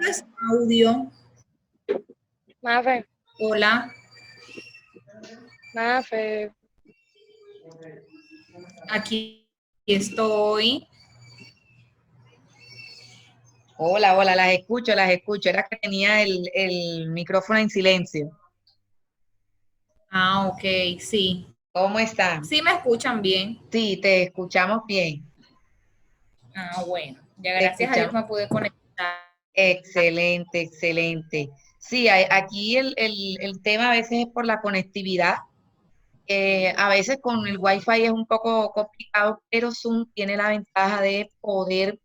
es audio. Mafe, Hola. Mafe. Aquí estoy. Hola, hola, las escucho, las escucho. Era que tenía el micrófono en silencio. Ah, ok, sí. ¿Cómo están? Sí me escuchan bien. Sí, te escuchamos bien. Ah, bueno. Ya Te gracias a Dios escuchamos. me pude conectar. Excelente, excelente. Sí, aquí el tema a veces es por la conectividad. A veces con el Wi-Fi es un poco complicado, pero Zoom tiene la ventaja de poder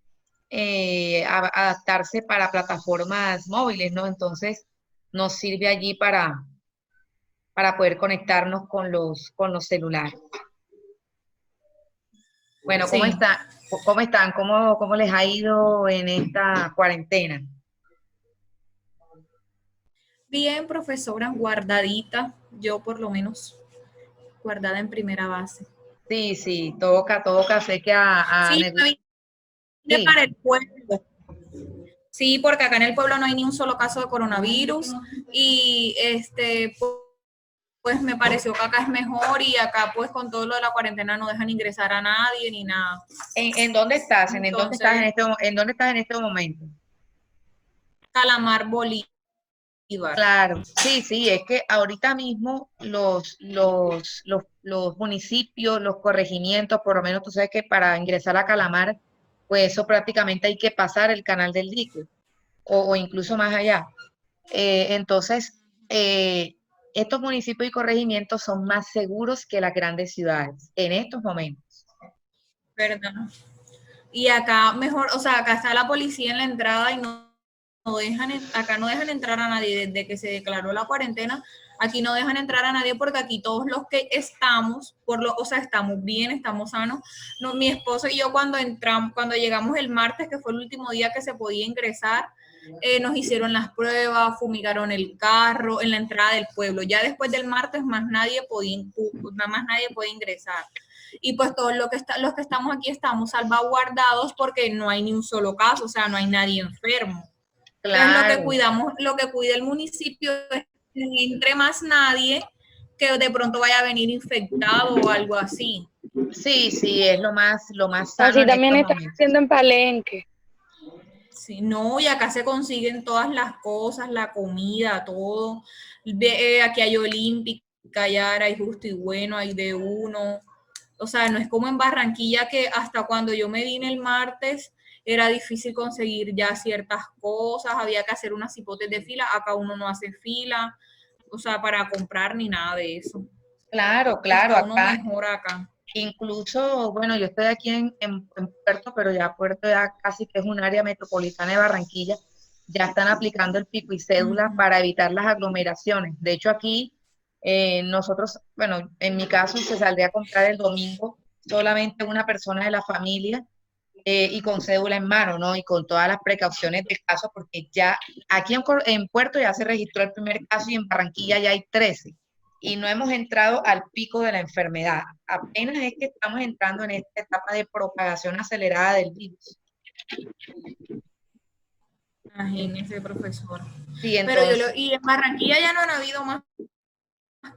adaptarse para plataformas móviles, ¿no? Entonces nos sirve allí para poder conectarnos con los celulares. Bueno, ¿cómo Sí. está? ¿Cómo están? ¿Cómo les ha ido en esta cuarentena? Bien, profesora, guardadita. Yo por lo menos guardada en primera base. Sí, sí, toca, toca. Sé que Sí, me vine sí, para el pueblo. Sí, porque acá en el pueblo no hay ni un solo caso de coronavirus y pues me pareció que acá es mejor y acá pues con todo lo de la cuarentena no dejan ingresar a nadie ni nada. ¿en dónde estás? ¿En dónde estás Entonces, en dónde estás en este momento? Calamar Bolívar. Claro, sí, sí, es que ahorita mismo los municipios, los corregimientos, por lo menos tú sabes que para ingresar a Calamar, pues eso prácticamente hay que pasar el canal del dique o incluso más allá. Entonces, estos municipios y corregimientos son más seguros que las grandes ciudades en estos momentos. ¿Verdad? Y acá mejor, o sea, acá está la policía en la entrada y acá no dejan entrar a nadie desde que se declaró la cuarentena. Aquí no dejan entrar a nadie porque aquí todos los que estamos, o sea, estamos bien, estamos sanos. No, mi esposo y yo cuando llegamos el martes, que fue el último día que se podía ingresar, nos hicieron las pruebas, fumigaron el carro en la entrada del pueblo. Ya después del martes más nadie podía ingresar. Y pues todos los que estamos aquí estamos salvaguardados porque no hay ni un solo caso, o sea, no hay nadie enfermo. Entonces Claro, lo que cuida el municipio es que no entre más nadie que de pronto vaya a venir infectado o algo así. sí, sí, es lo más sano Así en también estos están momentos. haciendo en Palenque. Sí, no, y acá se consiguen todas las cosas, la comida, todo. Aquí hay Olímpica, Yara, hay Justo y Bueno, hay de uno. O sea, no es como en Barranquilla que hasta cuando yo me vine el martes era difícil conseguir ya ciertas cosas, había que hacer unas hipotes de fila, acá uno no hace fila, o sea, para comprar ni nada de eso. Claro, claro, Está uno acá mejor acá. incluso, bueno, yo estoy aquí en Puerto, pero ya Puerto ya casi que es un área metropolitana de Barranquilla, ya están aplicando el pico y cédula Ujú. para evitar las aglomeraciones. De hecho, aquí nosotros, bueno, en mi caso se saldría a comprar el domingo solamente una persona de la familia y con cédula en mano, ¿no? Y con todas las precauciones del caso, porque ya aquí en Puerto ya se registró el primer caso y en Barranquilla ya hay 13 y no hemos entrado al pico de la enfermedad. Apenas es que estamos entrando en esta etapa de propagación acelerada del virus. Imagínese, profesor. Sí, Pero entonces, y en Barranquilla ya no han habido más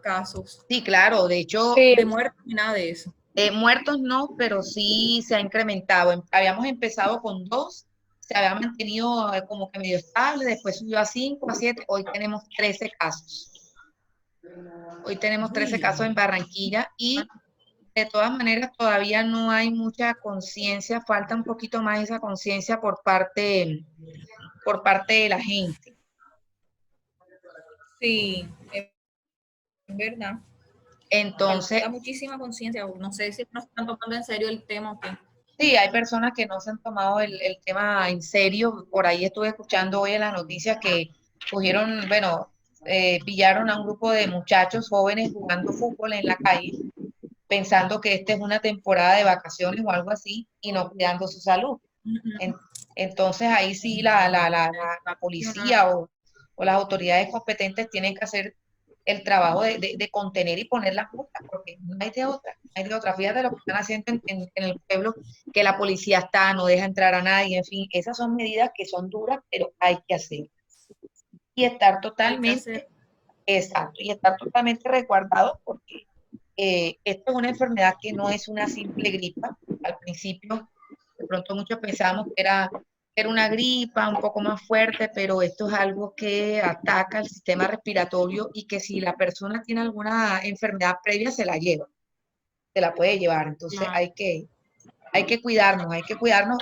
casos sí, claro, de hecho, de Sí, muertos ni nada de eso. muertos no, pero sí se ha incrementado. Habíamos empezado con 2, se había mantenido como que medio estable, después subió a 5, a 7, hoy tenemos 13 casos. Hoy tenemos 13 Uy, casos en Barranquilla y de todas maneras todavía no hay mucha conciencia, falta un poquito más esa conciencia por parte de la gente. sí, es verdad. Entonces, Falta muchísima conciencia. No sé si no están tomando en serio el tema o qué. sí, hay personas que no se han tomado el tema en serio. Por ahí estuve escuchando hoy en las noticias que cogieron, bueno, pillaron a un grupo de muchachos jóvenes jugando fútbol en la calle, pensando que esta es una temporada de vacaciones o algo así y no cuidando su salud. En- entonces ahí sí la policía o las autoridades competentes tienen que hacer el trabajo de contener y poner las multas, porque no hay de otra, no hay de otra. Fíjate lo que están haciendo en el pueblo, que la policía está, no deja entrar a nadie, en fin, esas son medidas que son duras, pero hay que hacer. Y estar Hay que hacer. totalmente, exacto, y estar totalmente resguardado, porque esto es una enfermedad que no es una simple gripa. Al principio, de pronto muchos pensábamos que era una gripa un poco más fuerte, pero esto es algo que ataca el sistema respiratorio y que si la persona tiene alguna enfermedad previa, se la lleva, se la puede llevar. Entonces Claro. hay que cuidarnos.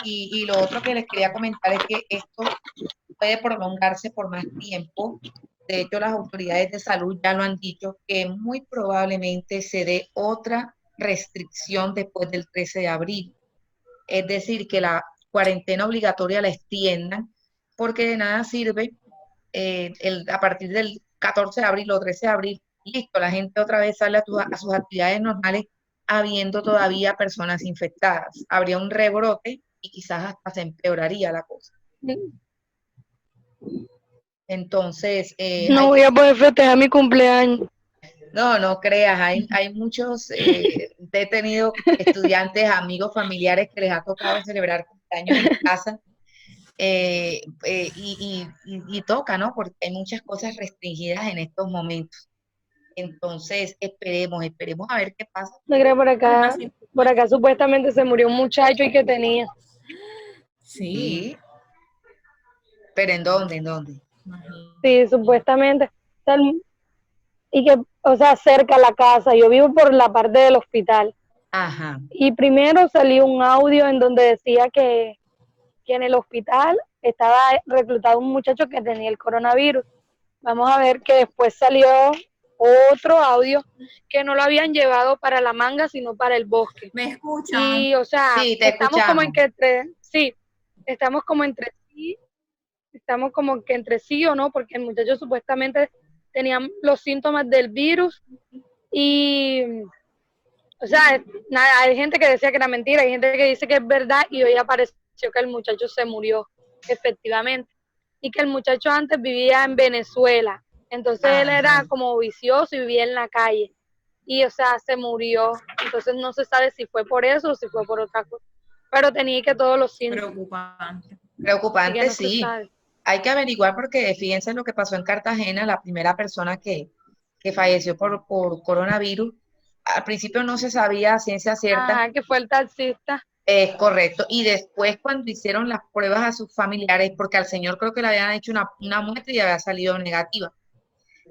Y lo otro que les quería comentar es que esto puede prolongarse por más tiempo. De hecho, las autoridades de salud ya lo han dicho, que muy probablemente se dé otra restricción después del 13 de abril. Es decir, que la cuarentena obligatoria la extiendan, porque de nada sirve a partir del 14 de abril o 13 de abril, listo, la gente otra vez sale a sus actividades normales, habiendo todavía personas infectadas. Habría un rebrote y quizás hasta se empeoraría la cosa. Entonces, No voy a poder festejar mi cumpleaños. no creas, hay muchos, he tenido estudiantes, amigos, familiares que les ha tocado celebrar cumpleaños en casa, y toca, ¿no? Porque hay muchas cosas restringidas en estos momentos. Entonces, esperemos a ver qué pasa. No creo Así. por acá supuestamente se murió un muchacho y que tenía. Sí. Sí, pero ¿en dónde? ¿En dónde? Sí, supuestamente. O sea, y que, o sea, cerca a la casa. Yo vivo por la parte del hospital. Ajá. Y primero salió un audio en donde decía que en el hospital estaba reclutado un muchacho que tenía el coronavirus. Vamos a ver que después salió otro audio que no lo habían llevado para la manga, sino para el bosque. ¿Me escuchan? Y, o sea, Sí, te escuchamos. estamos como entre sí, estamos como que entre sí o no, porque el muchacho supuestamente tenía los síntomas del virus y, o sea, nada, hay gente que decía que era mentira, hay gente que dice que es verdad y hoy apareció que el muchacho se murió, efectivamente, y que el muchacho antes vivía en Venezuela, entonces él era Ajá. como vicioso y vivía en la calle y, o sea, se murió, entonces no se sabe si fue por eso o si fue por otra cosa, pero tenía que todos los síntomas, Preocupante. así que Preocupante, no se sí. sabe. Hay que averiguar porque fíjense lo que pasó en Cartagena, la primera persona que falleció por coronavirus. Al principio no se sabía a ciencia cierta, Ajá, que fue el taxista. es correcto. Y después cuando hicieron las pruebas a sus familiares, porque al señor creo que le habían hecho una muestra y había salido negativa.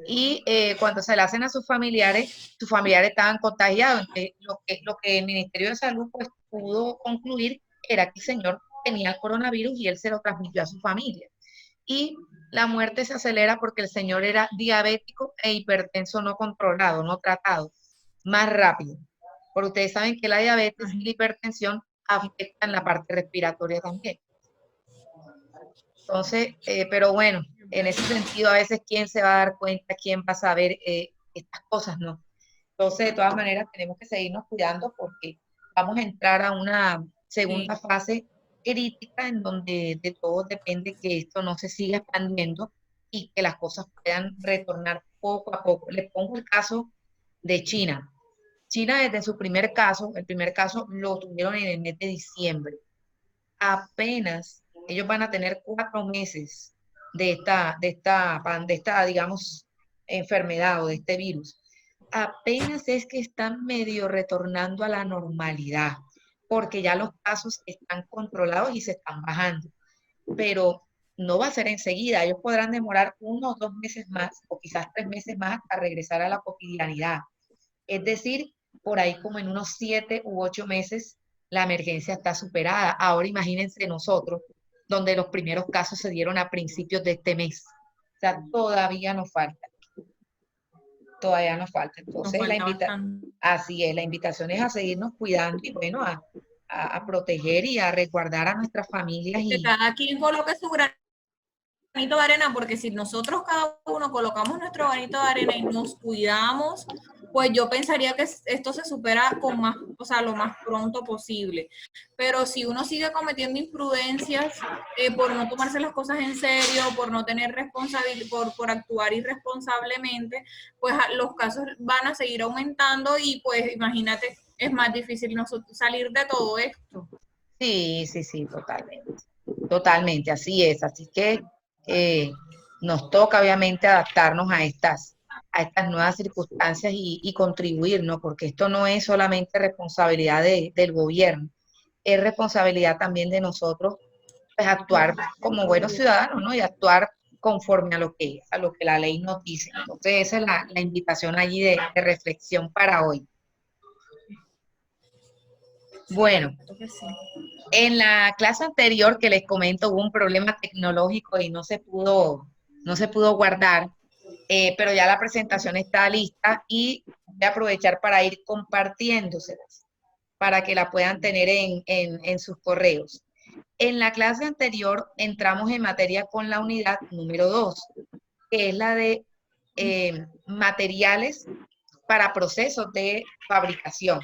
Y cuando se le hacen a sus familiares estaban contagiados. Entonces, lo que el Ministerio de Salud pues, pudo concluir era que el señor tenía el coronavirus y él se lo transmitió a su familia. Y la muerte se acelera porque el señor era diabético e hipertenso no controlado, no tratado, más rápido. Porque ustedes saben que la diabetes y la hipertensión afectan la parte respiratoria también. Entonces, pero bueno, en ese sentido, a veces quién se va a dar cuenta, quién va a saber estas cosas, ¿no? Entonces, de todas maneras, tenemos que seguirnos cuidando porque vamos a entrar a una segunda Sí. fase crítica en donde de todo depende que esto no se siga expandiendo y que las cosas puedan retornar poco a poco. Les pongo el caso de China. China desde su primer caso, el primer caso lo tuvieron en el mes de diciembre. Apenas ellos van a tener 4 meses de esta, digamos, enfermedad o de este virus. Apenas es que están medio retornando a la normalidad, porque ya los casos están controlados y se están bajando. Pero no va a ser enseguida, ellos podrán demorar 1 o 2 meses más, o quizás 3 meses más hasta regresar a la cotidianidad. Es decir, por ahí como en unos 7 u 8 meses la emergencia está superada. Ahora imagínense nosotros, donde los primeros casos se dieron a principios de este mes. O sea, todavía nos falta. Nos Entonces, falta bastante. así es, la invitación es a seguirnos cuidando y bueno, a proteger y a resguardar a nuestras familias Que cada quien coloque su granito de arena, porque si nosotros cada uno colocamos nuestro granito de arena y nos cuidamos, pues yo pensaría que esto se supera con más, o sea, lo más pronto posible. Pero si uno sigue cometiendo imprudencias por no tomarse las cosas en serio, por no tener responsabilidad, por actuar irresponsablemente, pues los casos van a seguir aumentando y pues imagínate, es más difícil salir de todo esto. Sí, sí, sí, totalmente. Totalmente, así es. Así que nos toca obviamente adaptarnos a estas nuevas circunstancias y contribuir, ¿no? Porque esto no es solamente responsabilidad del gobierno, es responsabilidad también de nosotros, pues actuar como buenos ciudadanos, ¿no? Y actuar conforme a lo que la ley nos dice. Entonces, esa es la invitación allí de reflexión para hoy. Bueno, Cierto que sí. en la clase anterior que les comento hubo un problema tecnológico y no se pudo guardar, pero ya la presentación está lista y voy a aprovechar para ir compartiéndoselas para que la puedan tener en sus correos. En la clase anterior entramos en materia con la unidad número 2, que es la de materiales para procesos de fabricación.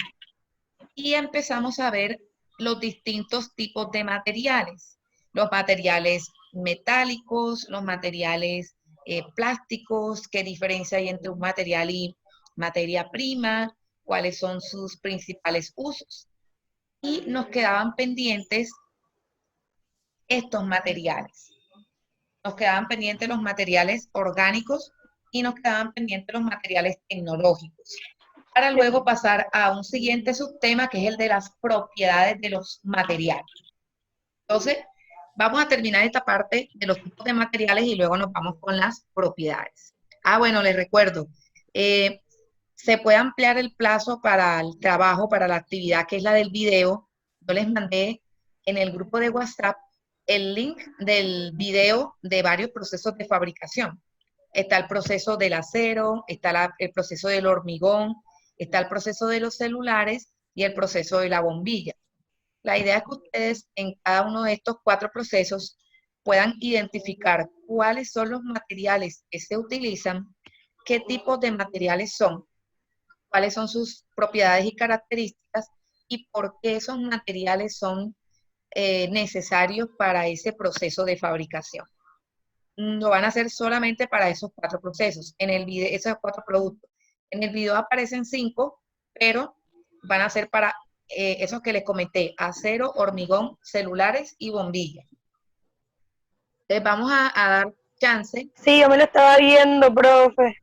Y empezamos a ver los distintos tipos de materiales, los materiales metálicos, los materiales plásticos, qué diferencia hay entre un material y materia prima, cuáles son sus principales usos. Y nos quedaban pendientes estos materiales. Nos quedaban pendientes los materiales orgánicos y nos quedaban pendientes los materiales tecnológicos, para luego pasar a un siguiente subtema que es el de las propiedades de los materiales. Entonces, vamos a terminar esta parte de los tipos de materiales y luego nos vamos con las propiedades. Ah, bueno, les recuerdo, se puede ampliar el plazo para el trabajo, para la actividad que es la del video. Yo les mandé en el grupo de WhatsApp el link del video de varios procesos de fabricación. Está el proceso del acero, está el proceso del hormigón, está el proceso de los celulares y el proceso de la bombilla. La idea es que ustedes en cada uno de estos 4 procesos puedan identificar cuáles son los materiales que se utilizan, qué tipos de materiales son, cuáles son sus propiedades y características y por qué esos materiales son necesarios para ese proceso de fabricación. Lo van a hacer solamente para esos 4 procesos, en el video, esos 4 productos. En el video aparecen 5, pero van a ser para esos que les comenté, acero, hormigón, celulares y bombillas. Entonces vamos a dar chance. Sí, yo me lo estaba viendo, profe.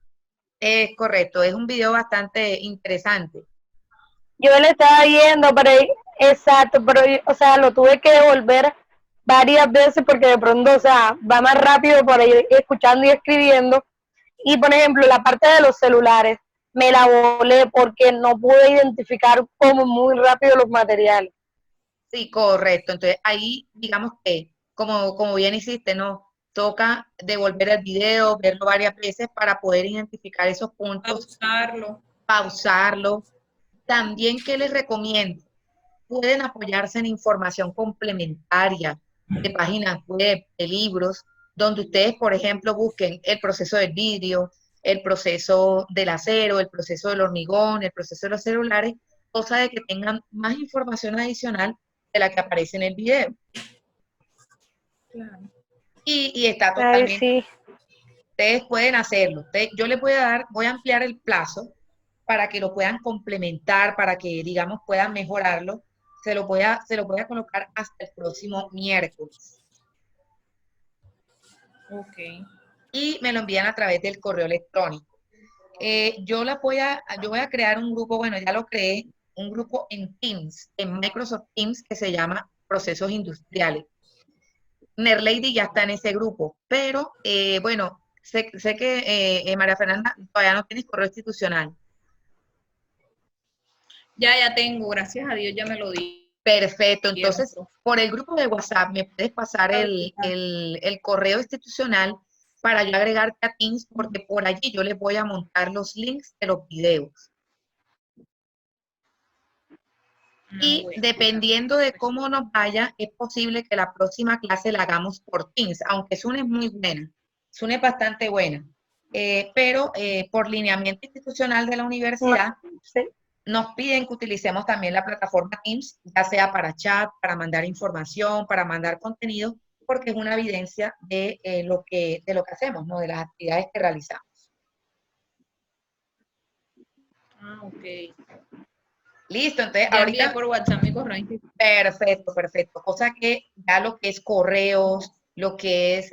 Es correcto, es un video bastante interesante. Yo me lo estaba viendo, pero exacto, pero o sea, lo tuve que devolver varias veces porque de pronto, o sea, va más rápido por ahí escuchando y escribiendo. Y por ejemplo, la parte de los celulares, me la volé porque no pude identificar como muy rápido los materiales. Sí, correcto. Entonces ahí, digamos que, como bien hiciste, ¿no? Toca devolver el video, verlo varias veces para poder identificar esos puntos, pausarlo. También, ¿qué les recomiendo? Pueden apoyarse en información complementaria de páginas web, de libros, donde ustedes, por ejemplo, busquen el proceso del vidrio, el proceso del acero, el proceso del hormigón, el proceso de los celulares, cosa de que tengan más información adicional de la que aparece en el video. Claro. Y está Ay, totalmente, sí. ustedes pueden hacerlo. Yo les voy a ampliar el plazo para que lo puedan complementar, para que, digamos, puedan mejorarlo. Se lo voy a colocar hasta el próximo miércoles. Ok. Y me lo envían a través del correo electrónico. Yo voy a crear un grupo, bueno, ya lo creé, un grupo en Teams, en Microsoft Teams, que se llama Procesos Industriales. Nerlady ya está en ese grupo, pero bueno, sé que María Fernanda todavía no tienes correo institucional. Ya tengo, gracias a Dios ya me lo di. Perfecto, entonces por el grupo de WhatsApp me puedes pasar el correo institucional para yo agregarte a Teams, porque por allí yo les voy a montar los links de los videos. Y dependiendo de cómo nos vaya, es posible que la próxima clase la hagamos por Teams, aunque Zoom es muy buena. Zoom es bastante buena. pero por lineamiento institucional de la universidad Sí. nos piden que utilicemos también la plataforma Teams, ya sea para chat, para mandar información, para mandar contenido, porque es una evidencia de lo que hacemos, ¿no? De las actividades que realizamos. Ah, ok. Listo, entonces Ya envié ahorita, por WhatsApp mi correo. perfecto, perfecto. Cosa que ya lo que es correos, lo que es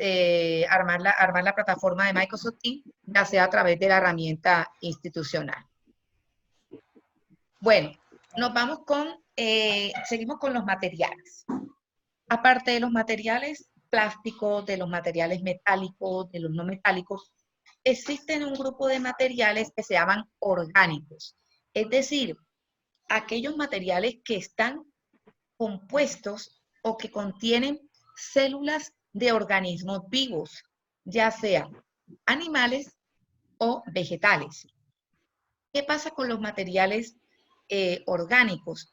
armar la plataforma de Microsoft Teams, ya sea a través de la herramienta institucional. Bueno, nos vamos seguimos con los materiales. Aparte de los materiales plásticos, de los materiales metálicos, de los no metálicos, existen un grupo de materiales que se llaman orgánicos. Es decir, aquellos materiales que están compuestos o que contienen células de organismos vivos, ya sea animales o vegetales. ¿Qué pasa con los materiales orgánicos?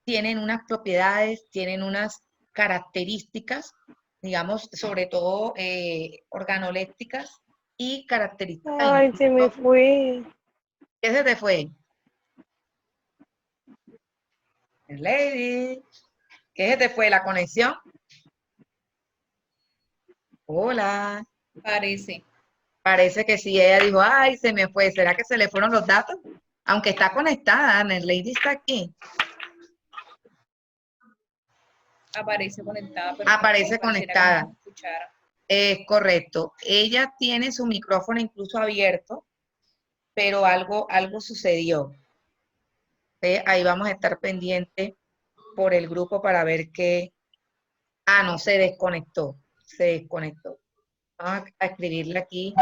Tienen unas propiedades, tienen unas características, digamos, sobre todo organolépticas y características. Ay, se me fue. ¿Qué se te fue? Lady, ¿qué se te fue? ¿La conexión? Hola. Parece. Parece que sí, ella dijo, ay, se me fue. ¿Será que se le fueron los datos? Aunque está conectada, Lady está aquí. Aparece conectada. Pero Aparece pareciera que conectada. no se escuchara. Correcto. Ella tiene su micrófono incluso abierto, pero algo sucedió. Ahí vamos a estar pendiente por el grupo para ver qué. Ah, no, se desconectó. Se desconectó. Vamos a escribirle aquí.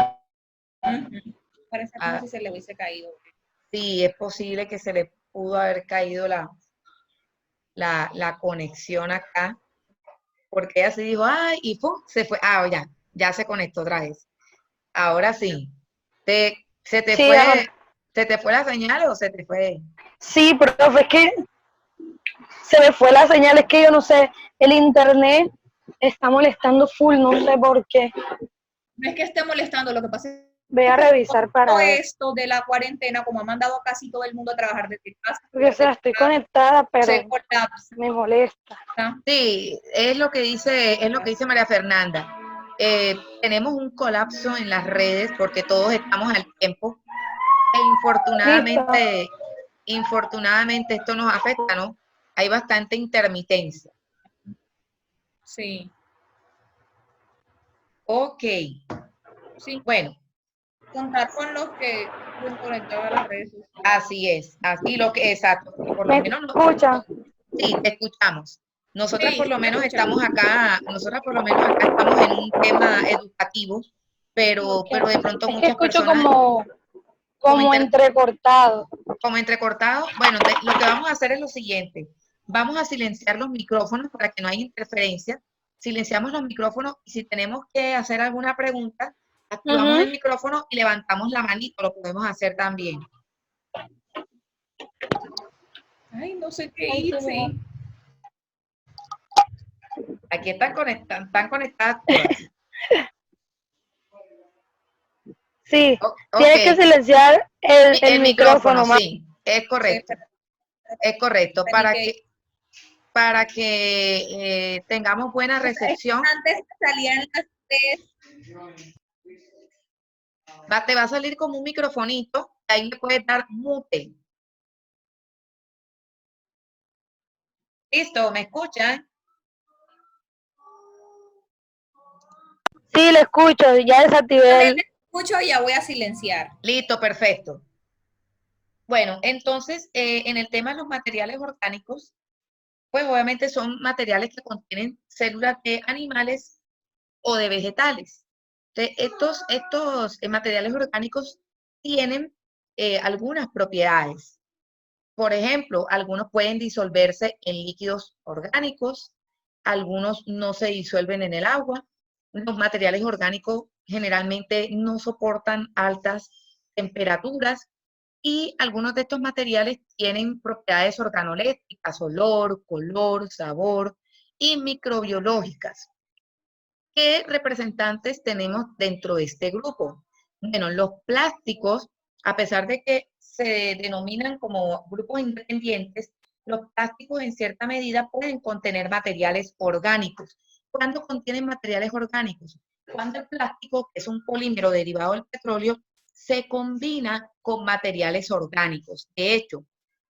Parece como si se le hubiese caído. Sí, es posible que se le pudo haber caído la conexión acá, porque ella se dijo, ay, y ¡pum! Se fue. Ah, ya se conectó otra vez. Ahora sí. ¿Se te Sí, fue, ahora. se te fue la señal o se te fue? Sí, profe, es que se me fue la señal, es que yo no sé, el internet está molestando full, no sé por qué. No es que esté molestando, lo que pasa es Voy a revisar para todo ver. esto de la cuarentena, como ha mandado a casi todo el mundo a trabajar desde casa, Porque, o sea, estoy conectada, pero se colapsa. me molesta. Sí, es lo que dice María Fernanda. Tenemos un colapso en las redes porque todos estamos al tiempo e infortunadamente esto nos afecta, ¿no? Hay bastante intermitencia. Sí. Ok, Sí, bueno, contar con los que estén conectados a las redes sociales. así es, exacto, porque por lo ¿Me menos escuchan? sí, te escuchamos. Nosotras Sí, por lo me menos escuchan. estamos acá, nosotras por lo menos acá estamos en un tema educativo, pero de pronto Es que muchas escucho personas como entrecortado. como entrecortado. Bueno, lo que vamos a hacer es lo siguiente. Vamos a silenciar los micrófonos para que no haya interferencia. Silenciamos los micrófonos y si tenemos que hacer alguna pregunta, activamos el micrófono y levantamos la manito, lo podemos hacer también. Ay, no sé qué Ay, sí, hice. Aquí están conectadas todas. Sí, Ok, tienes que silenciar el micrófono, más. sí, es correcto. Es correcto, para que tengamos buena recepción. Antes salían las tres. Te va a salir como un microfonito, ahí le puedes dar mute. Listo, ¿me escuchan? Sí, lo escucho, ya desactivé También el... me escucho y ya voy a silenciar. Listo, perfecto. Bueno, entonces, en el tema de los materiales orgánicos, pues obviamente son materiales que contienen células de animales o de vegetales. Entonces, estos materiales orgánicos tienen algunas propiedades. Por ejemplo, algunos pueden disolverse en líquidos orgánicos, algunos no se disuelven en el agua. Los materiales orgánicos generalmente no soportan altas temperaturas y algunos de estos materiales tienen propiedades organolépticas, olor, color, sabor y microbiológicas. ¿Qué representantes tenemos dentro de este grupo? Bueno, los plásticos, a pesar de que se denominan como grupos independientes, los plásticos en cierta medida pueden contener materiales orgánicos. ¿Cuándo contienen materiales orgánicos? Cuando el plástico, que es un polímero derivado del petróleo, se combina con materiales orgánicos. De hecho,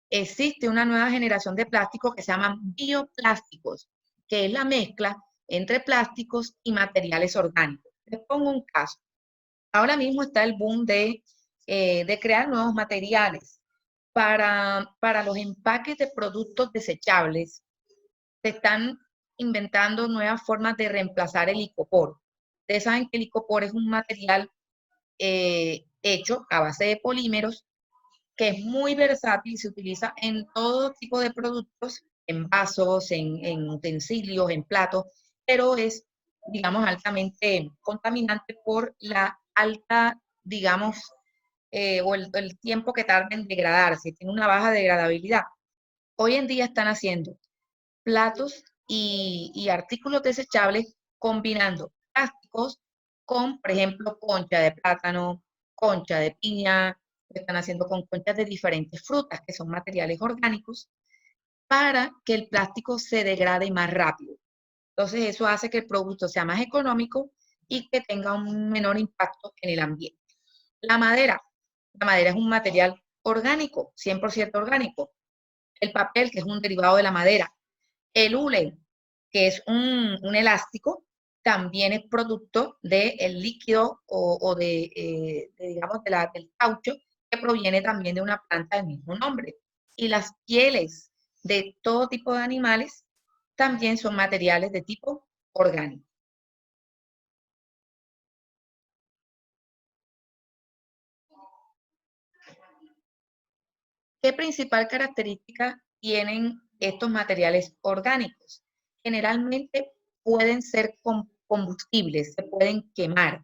existe una nueva generación de plásticos que se llaman bioplásticos, que es la mezcla entre plásticos y materiales orgánicos. Les pongo un caso. Ahora mismo está el boom de crear nuevos materiales para los empaques de productos desechables. Se están inventando nuevas formas de reemplazar el icopor. Ustedes saben que el icopor es un material hecho a base de polímeros que es muy versátil, se utiliza en todo tipo de productos, en vasos, en utensilios, en platos, pero es, digamos, altamente contaminante por la alta, digamos, o el tiempo que tarda en degradarse, tiene una baja degradabilidad. Hoy en día están haciendo platos y artículos desechables combinando plásticos con, por ejemplo, concha de plátano, concha de piña, lo están haciendo con conchas de diferentes frutas, que son materiales orgánicos, para que el plástico se degrade más rápido. Entonces, eso hace que el producto sea más económico y que tenga un menor impacto en el ambiente. La madera es un material orgánico, 100% orgánico. El papel, que es un derivado de la madera. El hule, que es un elástico, también es producto del líquido o digamos, del caucho, que proviene también de una planta del mismo nombre. Y las pieles de todo tipo de animales también son materiales de tipo orgánico. ¿Qué principal característica tienen estos materiales orgánicos? Generalmente pueden ser combustibles, se pueden quemar.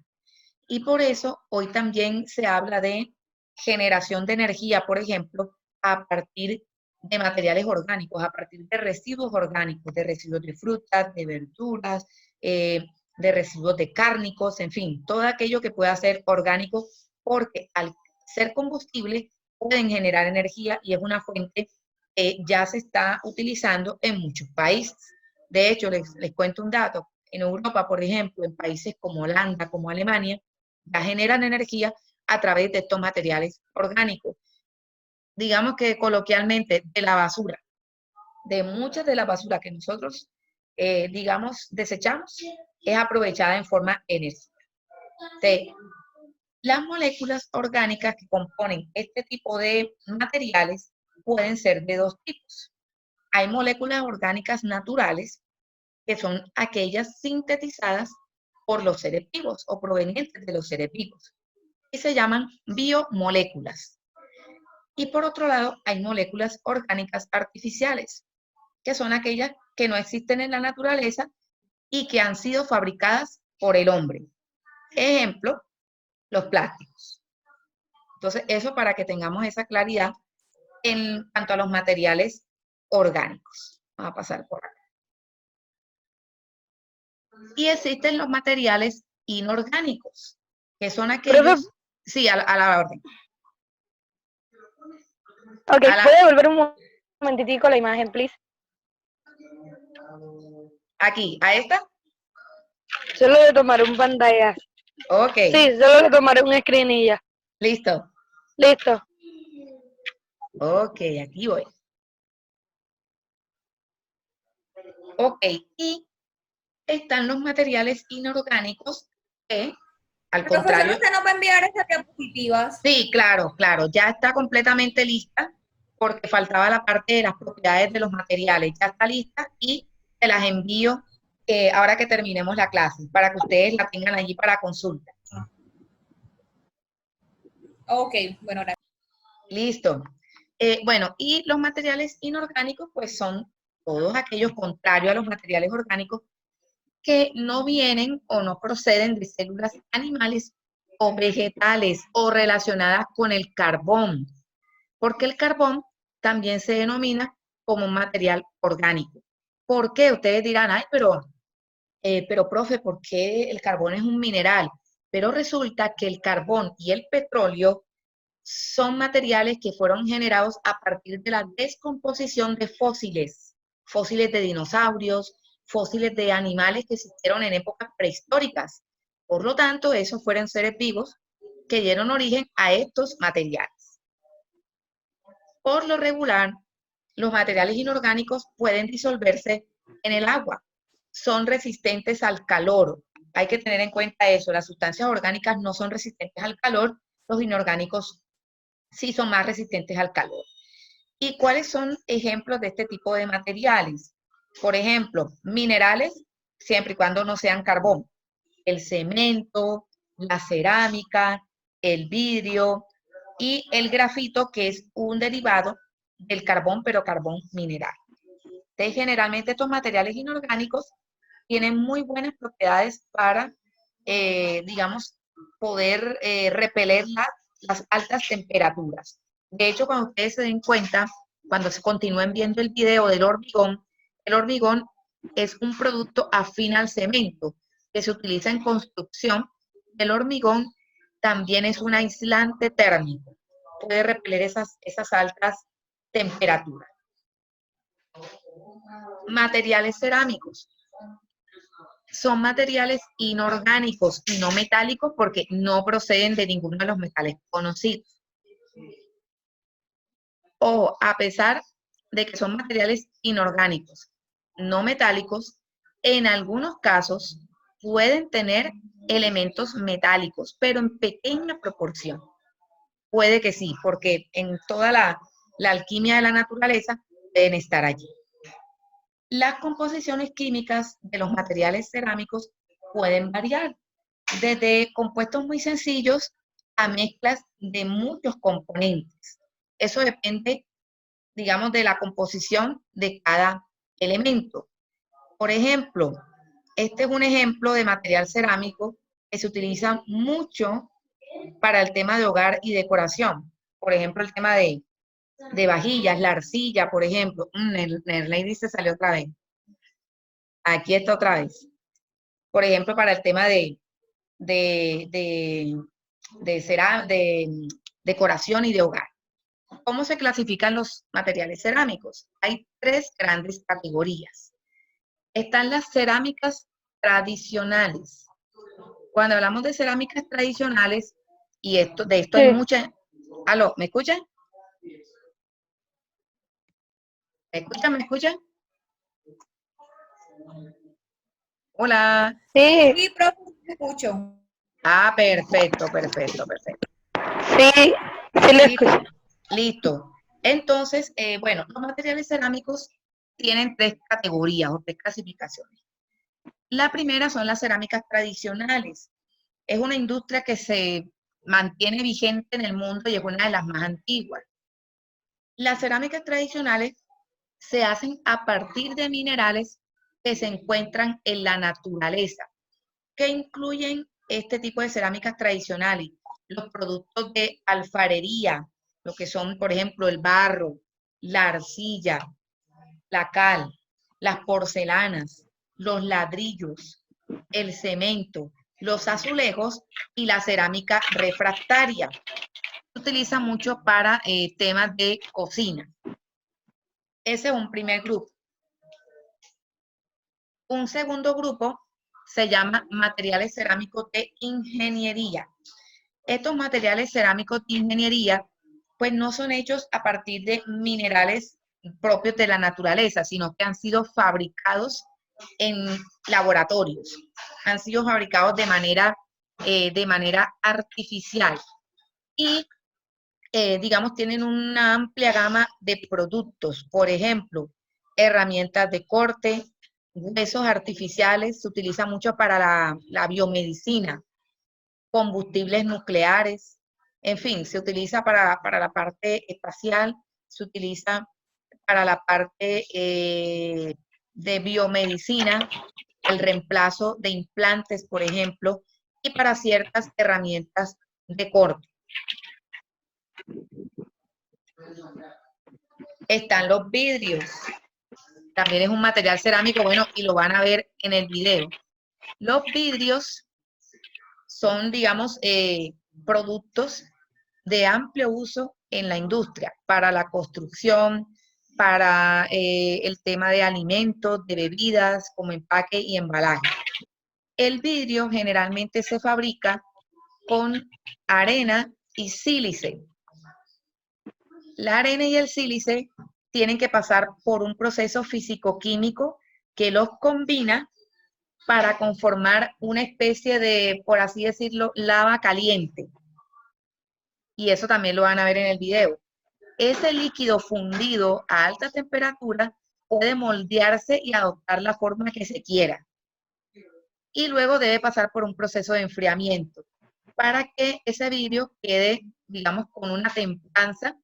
Y por eso hoy también se habla de generación de energía, por ejemplo, a partir de materiales orgánicos, a partir de residuos orgánicos, de residuos de frutas, de verduras, de residuos de cárnicos, en fin, todo aquello que pueda ser orgánico, porque al ser combustible pueden generar energía y es una fuente que ya se está utilizando en muchos países. De hecho, les cuento un dato. En Europa, por ejemplo, en países como Holanda, como Alemania, ya generan energía a través de estos materiales orgánicos. Digamos que coloquialmente de la basura, de muchas de la basura que nosotros, digamos, desechamos, es aprovechada en forma energética. Las moléculas orgánicas que componen este tipo de materiales pueden ser de dos tipos. Hay moléculas orgánicas naturales, que son aquellas sintetizadas por los seres vivos o provenientes de los seres vivos, y se llaman biomoléculas. Y por otro lado, hay moléculas orgánicas artificiales, que son aquellas que no existen en la naturaleza y que han sido fabricadas por el hombre. Ejemplo, los plásticos. Entonces, eso para que tengamos esa claridad en cuanto a los materiales orgánicos. Vamos a pasar por acá. Y existen los materiales inorgánicos, que son aquellos... Sí, a la orden. Ok, ¿puede volver un momentitico la imagen, please? Aquí, ¿a esta? Solo le tomaré un pantallazo. Ok. Sí, solo le tomaré un screen y ya. ¿Listo? Listo. Ok, aquí voy. Ok, y están los materiales inorgánicos que, al contrario... ¿Usted nos va a enviar esas diapositivas? Sí, claro, claro, ya está completamente lista porque faltaba la parte de las propiedades de los materiales. Ya está lista y te las envío ahora que terminemos la clase para que ustedes la tengan allí para consulta. Ok, bueno, gracias. Listo. Bueno, y los materiales inorgánicos pues son todos aquellos contrarios a los materiales orgánicos que no vienen o no proceden de células animales o vegetales o relacionadas con el carbón, porque el carbón también se denomina como un material orgánico. ¿Por qué? Ustedes dirán, ay, pero profe, ¿por qué el carbón es un mineral? Pero resulta que el carbón y el petróleo son materiales que fueron generados a partir de la descomposición de fósiles, fósiles de dinosaurios, fósiles de animales que existieron en épocas prehistóricas. Por lo tanto, esos fueron seres vivos que dieron origen a estos materiales. Por lo regular, los materiales inorgánicos pueden disolverse en el agua. Son resistentes al calor. Hay que tener en cuenta eso. Las sustancias orgánicas no son resistentes al calor, los inorgánicos sí son más resistentes al calor. ¿Y cuáles son ejemplos de este tipo de materiales? Por ejemplo, minerales, siempre y cuando no sean carbón. El cemento, la cerámica, el vidrio y el grafito, que es un derivado del carbón, pero carbón mineral. Entonces, generalmente estos materiales inorgánicos tienen muy buenas propiedades para, digamos, poder repeler las altas temperaturas. De hecho, cuando ustedes se den cuenta, cuando se continúen viendo el video del hormigón, el hormigón es un producto afín al cemento que se utiliza en construcción. El hormigón también es un aislante térmico, puede repeler esas altas temperaturas. Materiales cerámicos. Son materiales inorgánicos y no metálicos porque no proceden de ninguno de los metales conocidos. Ojo, a pesar de que son materiales inorgánicos, no metálicos, en algunos casos pueden tener elementos metálicos, pero en pequeña proporción. Puede que sí, porque en toda la alquimia de la naturaleza deben estar allí. Las composiciones químicas de los materiales cerámicos pueden variar, desde compuestos muy sencillos a mezclas de muchos componentes. Eso depende, digamos, de la composición de cada elemento. Por ejemplo, este es un ejemplo de material cerámico que se utiliza mucho para el tema de hogar y decoración. Por ejemplo, el tema de vajillas, la arcilla, por ejemplo. Nerlady se salió otra vez. Aquí está otra vez. Por ejemplo, para el tema de decoración y de hogar. ¿Cómo se clasifican los materiales cerámicos? Hay tres grandes categorías. Están las cerámicas tradicionales. Cuando hablamos de cerámicas tradicionales, y de esto hay muchas. ¿Aló? ¿Me escuchan? ¿Me escuchan? ¿Me escuchan? Hola. Sí. Sí, profe, te escucho. Ah, perfecto, perfecto, perfecto. Sí, sí le escucho. Listo. Entonces, bueno, los materiales cerámicos tienen tres categorías o tres clasificaciones. La primera son las cerámicas tradicionales. Es una industria que se mantiene vigente en el mundo y es una de las más antiguas. Las cerámicas tradicionales se hacen a partir de minerales que se encuentran en la naturaleza, que incluyen este tipo de cerámicas tradicionales, los productos de alfarería, lo que son, por ejemplo, el barro, la arcilla, la cal, las porcelanas, los ladrillos, el cemento, los azulejos y la cerámica refractaria. Se utiliza mucho para temas de cocina. Ese es un primer grupo. Un segundo grupo se llama materiales cerámicos de ingeniería. Estos materiales cerámicos de ingeniería, pues no son hechos a partir de minerales propios de la naturaleza, sino que han sido fabricados en laboratorios. Han sido fabricados de manera artificial. Y, digamos, tienen una amplia gama de productos. Por ejemplo, herramientas de corte, huesos artificiales, se utiliza mucho para la biomedicina, combustibles nucleares, en fin, se utiliza para la parte espacial, se utiliza para la parte de biomedicina, el reemplazo de implantes, por ejemplo, y para ciertas herramientas de corte. Están los vidrios. También es un material cerámico, bueno, y lo van a ver en el video. Los vidrios son, digamos, productos de amplio uso en la industria, para la construcción, para el tema de alimentos, de bebidas, como empaque y embalaje. El vidrio generalmente se fabrica con arena y sílice. La arena y el sílice tienen que pasar por un proceso físico-químico que los combina para conformar una especie de, por así decirlo, lava caliente. Y eso también lo van a ver en el video. Ese líquido fundido a alta temperatura puede moldearse y adoptar la forma que se quiera. Y luego debe pasar por un proceso de enfriamiento para que ese vidrio quede, digamos, con una templanza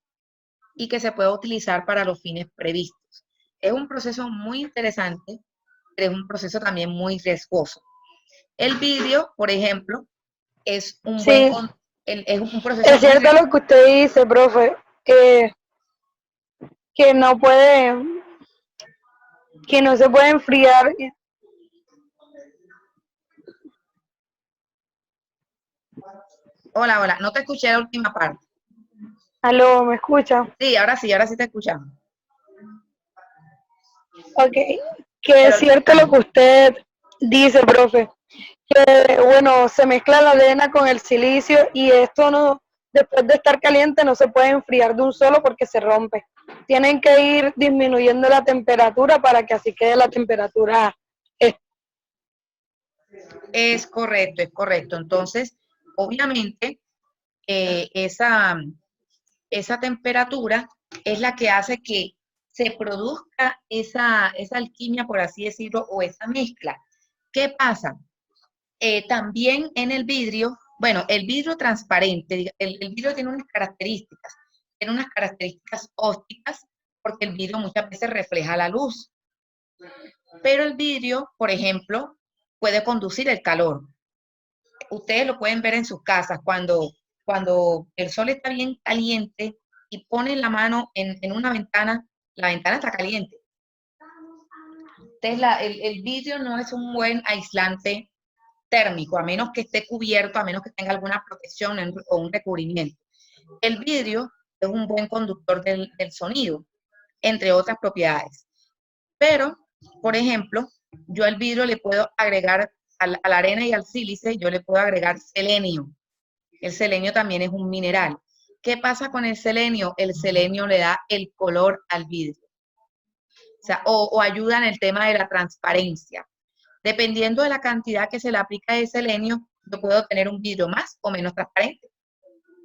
y que se pueda utilizar para los fines previstos. Es un proceso muy interesante, pero es un proceso también muy riesgoso. El vidrio, por ejemplo, es un Sí, es un proceso es muy cierto lo que usted dice, profe, que no puede, que no se puede enfriar. Hola, hola, no te escuché la última parte. Aló, ¿me escucha? Sí, ahora sí te escuchamos. Ok, que es Pero cierto lo que usted dice, profe, que bueno, se mezcla la arena con el silicio y esto no, después de estar caliente no se puede enfriar de un solo porque se rompe. Tienen que ir disminuyendo la temperatura para que así quede la temperatura. es correcto, es correcto. Entonces, obviamente, esa temperatura es la que hace que se produzca esa alquimia, por así decirlo, o esa mezcla. ¿Qué pasa? También en el vidrio, bueno, el vidrio transparente, el vidrio tiene unas características ópticas, porque el vidrio muchas veces refleja la luz, pero el vidrio, por ejemplo, puede conducir el calor. Ustedes lo pueden ver en sus casas cuando el sol está bien caliente y ponen la mano en una ventana, la ventana está caliente. Entonces, el vidrio no es un buen aislante térmico, a menos que esté cubierto, a menos que tenga alguna protección o un recubrimiento. El vidrio es un buen conductor del sonido, entre otras propiedades. Pero, por ejemplo, yo al vidrio le puedo agregar, a la arena y al sílice, yo le puedo agregar selenio. El selenio también es un mineral. ¿Qué pasa con el selenio? El selenio le da el color al vidrio. O sea, o ayuda en el tema de la transparencia. Dependiendo de la cantidad que se le aplica de selenio, yo puedo tener un vidrio más o menos transparente,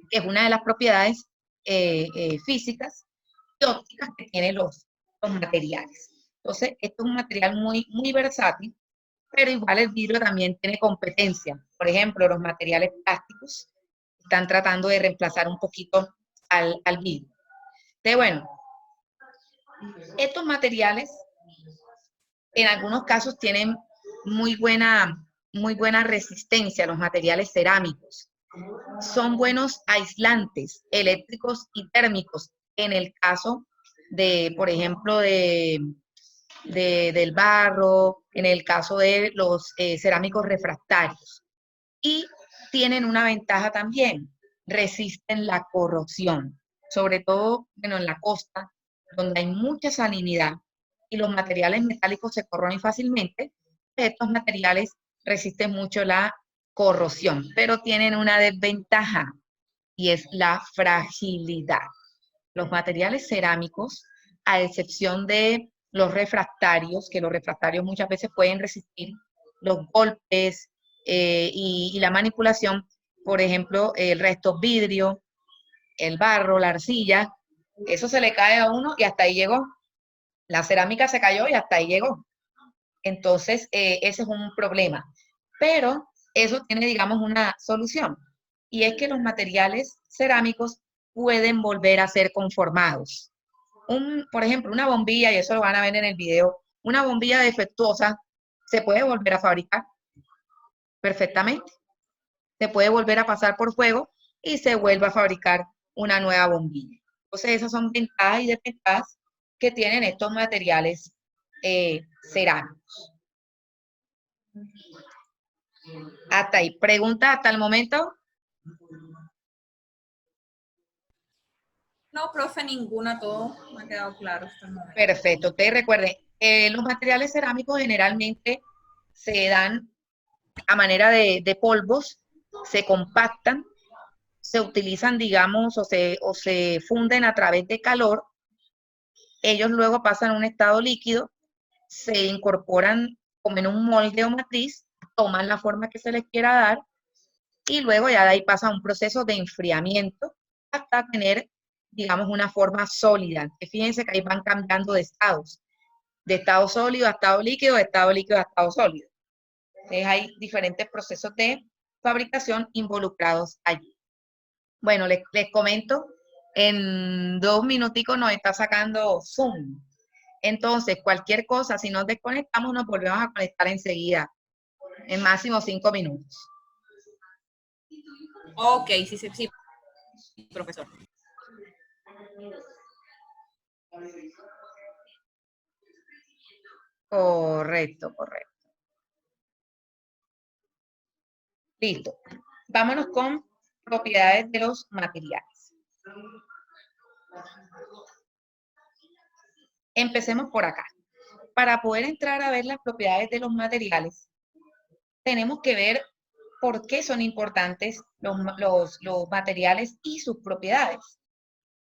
que es una de las propiedades físicas y ópticas que tienen los materiales. Entonces, esto es un material muy, muy versátil, pero igual el vidrio también tiene competencia. Por ejemplo, los materiales plásticos están tratando de reemplazar un poquito al vidrio. Entonces, bueno, estos materiales en algunos casos tienen muy buena resistencia, los materiales cerámicos. Son buenos aislantes eléctricos y térmicos en el caso de, por ejemplo, del barro, en el caso de los cerámicos refractarios. Y tienen una ventaja también, resisten la corrosión, sobre todo, bueno, en la costa, donde hay mucha salinidad y los materiales metálicos se corroen fácilmente. Estos materiales resisten mucho la corrosión, pero tienen una desventaja y es la fragilidad. Los materiales cerámicos, a excepción de los refractarios, que los refractarios muchas veces pueden resistir los golpes y la manipulación, por ejemplo, el resto vidrio, el barro, la arcilla, eso se le cae a uno y hasta ahí llegó. La cerámica se cayó y hasta ahí llegó. Entonces, ese es un problema. Pero eso tiene, digamos, una solución. Y es que los materiales cerámicos pueden volver a ser conformados. Por ejemplo, una bombilla, y eso lo van a ver en el video, una bombilla defectuosa se puede volver a fabricar perfectamente. Se puede volver a pasar por fuego y se vuelve a fabricar una nueva bombilla. Entonces, esas son ventajas y desventajas que tienen estos materiales cerámicos. Hasta ahí. ¿Pregunta hasta el momento? No, profe, ninguna, todo me ha quedado claro hasta el momento. Perfecto. Ustedes recuerden, los materiales cerámicos generalmente se dan a manera de polvos, se compactan, se utilizan, digamos, o se funden a través de calor. Ellos luego pasan a un estado líquido, se incorporan como en un molde o matriz, toman la forma que se les quiera dar y luego ya de ahí pasa a un proceso de enfriamiento hasta tener, digamos, una forma sólida. Que fíjense que ahí van cambiando de estado sólido a estado líquido, de estado líquido a estado sólido. Entonces hay diferentes procesos de fabricación involucrados allí. Bueno, les comento, en 2 minuticos nos está sacando Zoom. Entonces, cualquier cosa, si nos desconectamos, nos volvemos a conectar enseguida, en máximo 5 minutos. Ok, sí, sí, sí, profesor. Correcto, correcto. Listo. Vámonos con propiedades de los materiales. Empecemos por acá. Para poder entrar a ver las propiedades de los materiales, tenemos que ver por qué son importantes los materiales y sus propiedades.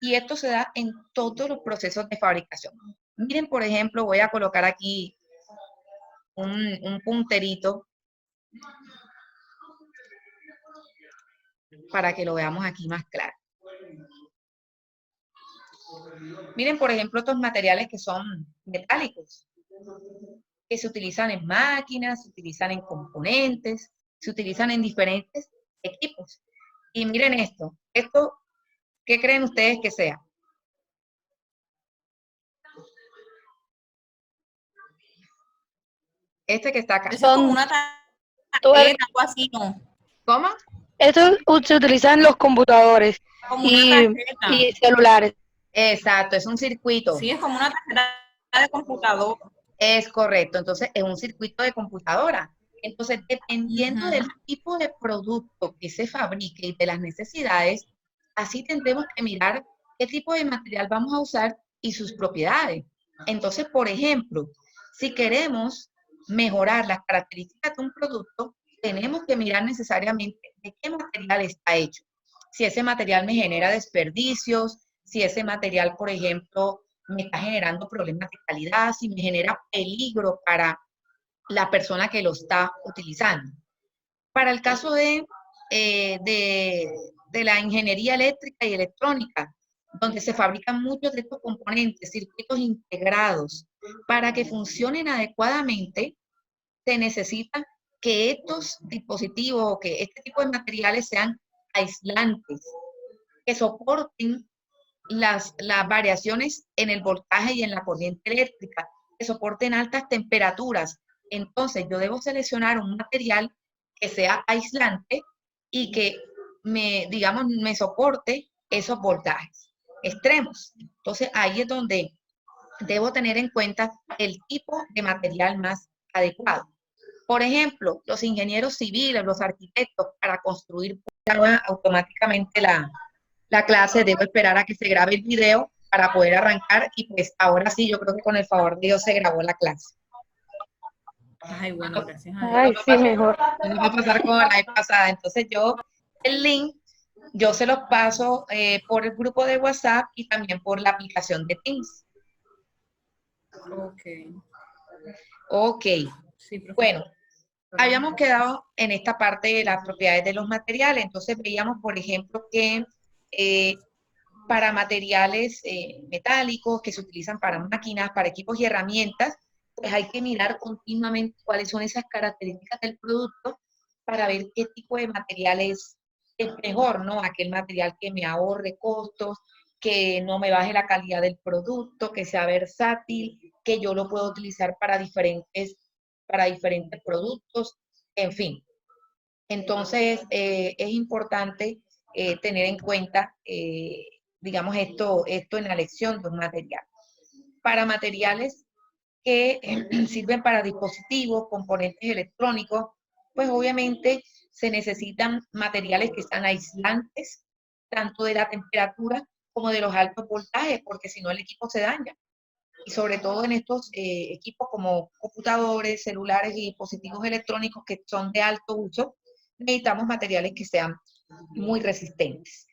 Y esto se da en todos los procesos de fabricación. Miren, por ejemplo, voy a colocar aquí un punterito para que lo veamos aquí más claro. Miren, por ejemplo, estos materiales que son metálicos, que se utilizan en máquinas, se utilizan en componentes, se utilizan en diferentes equipos. Y miren esto, ¿qué creen ustedes que sea? Este que está acá. Eso es como una tarjeta, algo así, ¿no? ¿Cómo? Esto se utiliza en los computadores Como una tarjeta. y celulares. Exacto, es un circuito. Sí, es como una tarjeta de computador. Es correcto, entonces es un circuito de computadora. Entonces, dependiendo del tipo de producto que se fabrique y de las necesidades, así tendremos que mirar qué tipo de material vamos a usar y sus propiedades. Entonces, por ejemplo, si queremos mejorar las características de un producto, tenemos que mirar necesariamente de qué material está hecho. Si ese material me genera desperdicios, si ese material, por ejemplo, me está generando problemas de calidad, si me genera peligro para la persona que lo está utilizando. Para el caso de la ingeniería eléctrica y electrónica, donde se fabrican muchos de estos componentes, circuitos integrados, para que funcionen adecuadamente, se necesita que estos dispositivos o que este tipo de materiales sean aislantes, que soporten las variaciones en el voltaje y en la corriente eléctrica, que soporten altas temperaturas. Entonces, yo debo seleccionar un material que sea aislante y que digamos, me soporte esos voltajes extremos. Entonces, ahí es donde debo tener en cuenta el tipo de material más adecuado. Por ejemplo, los ingenieros civiles, los arquitectos, para construir automáticamente la clase, debo esperar a que se grabe el video para poder arrancar y pues ahora sí, yo creo que con el favor de Dios se grabó la clase. Ay, bueno, gracias a Dios. Ay, sí, mejor. No va a pasar como la vez pasada. Entonces el link, yo se los paso por el grupo de WhatsApp y también por la aplicación de Teams. Ok. Ok. Sí, profe. Bueno, habíamos quedado en esta parte de las propiedades de los materiales. Entonces veíamos, por ejemplo, que para materiales metálicos que se utilizan para máquinas, para equipos y herramientas, pues hay que mirar continuamente cuáles son esas características del producto para ver qué tipo de material es mejor, ¿no? Aquel material que me ahorre costos, que no me baje la calidad del producto, que sea versátil, que yo lo puedo utilizar para diferentes productos, en fin. Entonces, es importante tener en cuenta, digamos, esto en la elección de un material. Para materiales que sirven para dispositivos, componentes electrónicos, pues obviamente se necesitan materiales que sean aislantes, tanto de la temperatura como de los altos voltajes, porque si no el equipo se daña. Y sobre todo en estos equipos como computadores, celulares y dispositivos electrónicos que son de alto uso, necesitamos materiales que sean muy resistentes.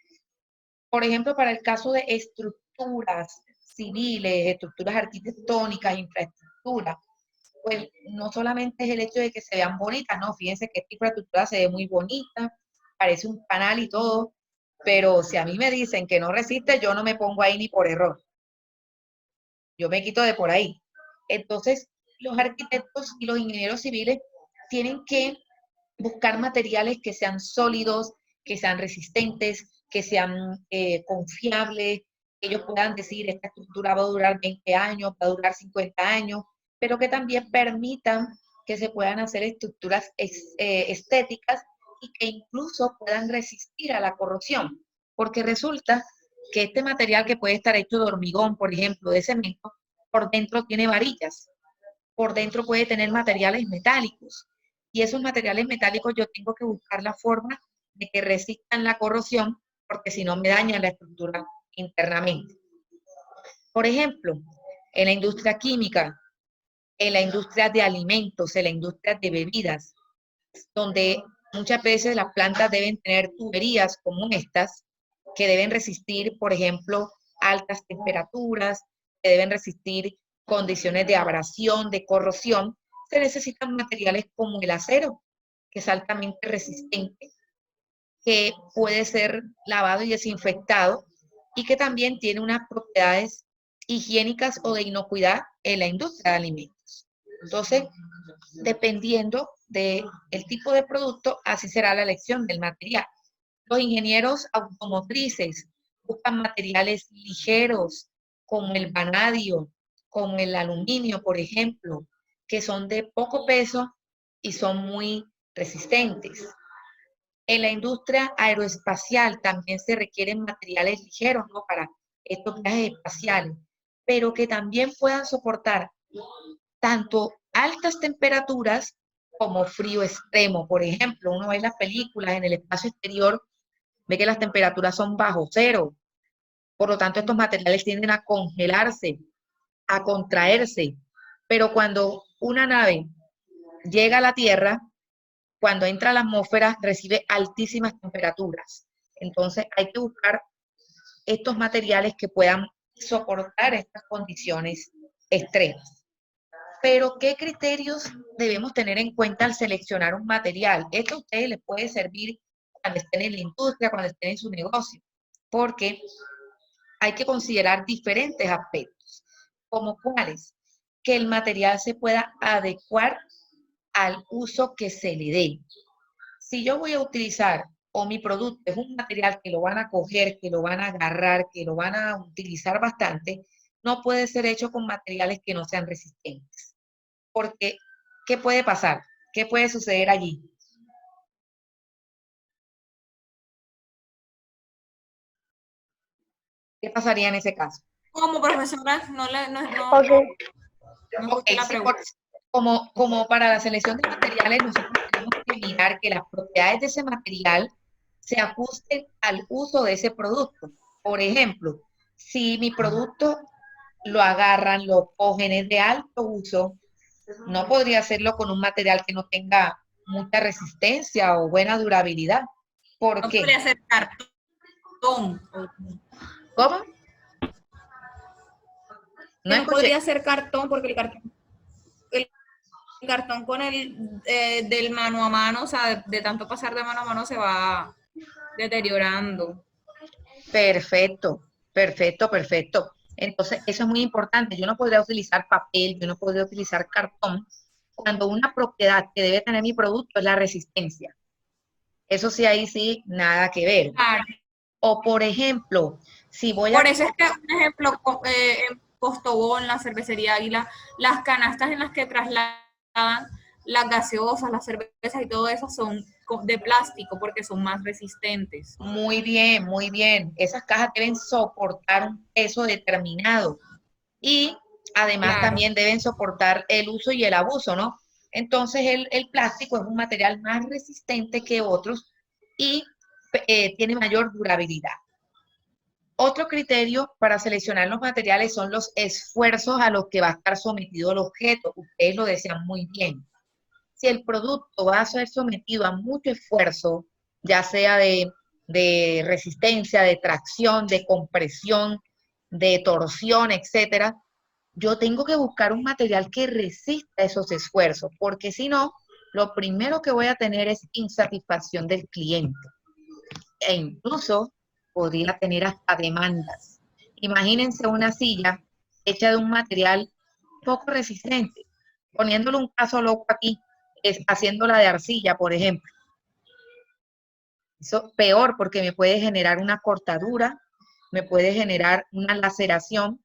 Por ejemplo, para el caso de estructuras civiles, estructuras arquitectónicas, infraestructuras, pues no solamente es el hecho de que se vean bonitas, no, fíjense que esta infraestructura se ve muy bonita, parece un canal y todo, pero si a mí me dicen que no resiste, yo no me pongo ahí ni por error, yo me quito de por ahí. Entonces, los arquitectos y los ingenieros civiles tienen que buscar materiales que sean sólidos, que sean resistentes, que sean confiables, que ellos puedan decir, esta estructura va a durar 20 años, va a durar 50 años, pero que también permitan que se puedan hacer estructuras estéticas y que incluso puedan resistir a la corrosión, porque resulta que este material que puede estar hecho de hormigón, por ejemplo, de cemento, por dentro tiene varillas, por dentro puede tener materiales metálicos, y esos materiales metálicos yo tengo que buscar la forma de que resistan la corrosión, porque si no me dañan la estructura internamente. Por ejemplo, en la industria química, en la industria de alimentos, en la industria de bebidas, donde muchas veces las plantas deben tener tuberías como estas, que deben resistir, por ejemplo, altas temperaturas, que deben resistir condiciones de abrasión, de corrosión, se necesitan materiales como el acero, que es altamente resistente, que puede ser lavado y desinfectado y que también tiene unas propiedades higiénicas o de inocuidad en la industria de alimentos. Entonces, dependiendo del tipo de producto, así será la elección del material. Los ingenieros automotrices buscan materiales ligeros, como el vanadio, como el aluminio, por ejemplo, que son de poco peso y son muy resistentes. En la industria aeroespacial también se requieren materiales ligeros, ¿no? Para estos viajes espaciales, pero que también puedan soportar tanto altas temperaturas como frío extremo. Por ejemplo, uno ve las películas en el espacio exterior, ve que las temperaturas son bajo cero. Por lo tanto, estos materiales tienden a congelarse, a contraerse. Pero cuando una nave llega a la Tierra, cuando entra a la atmósfera, recibe altísimas temperaturas. Entonces, hay que buscar estos materiales que puedan soportar estas condiciones extremas. Pero, ¿qué criterios debemos tener en cuenta al seleccionar un material? Esto a ustedes les puede servir cuando estén en la industria, cuando estén en su negocio, porque hay que considerar diferentes aspectos, como cuáles, que el material se pueda adecuar al uso que se le dé. Si yo voy a utilizar o mi producto es un material que lo van a coger, que lo van a agarrar, que lo van a utilizar bastante, no puede ser hecho con materiales que no sean resistentes. Porque, ¿qué puede pasar? ¿Qué puede suceder allí? ¿Qué pasaría en ese caso? Como profesora, Ok, no Ok, escuché la sí, pregunta. como para la selección de materiales, nosotros tenemos que mirar que las propiedades de ese material se ajusten al uso de ese producto. Por ejemplo, si mi producto lo agarran, lo cogen, es de alto uso, no podría hacerlo con un material que no tenga mucha resistencia o buena durabilidad. ¿Por No qué? podría ser cartón. ¿Cómo? No Que no escuché. podría ser cartón porque el cartón con el del mano a mano, o sea, de tanto pasar de mano a mano se va deteriorando. Perfecto, perfecto, perfecto. Entonces, eso es muy importante. Yo no podría utilizar papel, yo no podría utilizar cartón, cuando una propiedad que debe tener mi producto es la resistencia. Eso sí, ahí sí, nada que ver. Claro. O, por ejemplo, si voy Por a... eso es que, un ejemplo, en Postobón, la cervecería Águila, las canastas en las que trasladan las gaseosas, las cervezas y todo eso son de plástico porque son más resistentes. Muy bien, muy bien. Esas cajas deben soportar un peso determinado y además Claro. también deben soportar el uso y el abuso, ¿no? Entonces el plástico es un material más resistente que otros y tiene mayor durabilidad. Otro criterio para seleccionar los materiales son los esfuerzos a los que va a estar sometido el objeto. Ustedes lo decían muy bien. Si el producto va a ser sometido a mucho esfuerzo, ya sea de resistencia, de tracción, de compresión, de torsión, etcétera, yo tengo que buscar un material que resista esos esfuerzos, porque si no, lo primero que voy a tener es insatisfacción del cliente e incluso podría tener hasta demandas. Imagínense una silla hecha de un material poco resistente, poniéndole un caso loco aquí, es haciéndola de arcilla, por ejemplo. Eso peor porque me puede generar una cortadura, me puede generar una laceración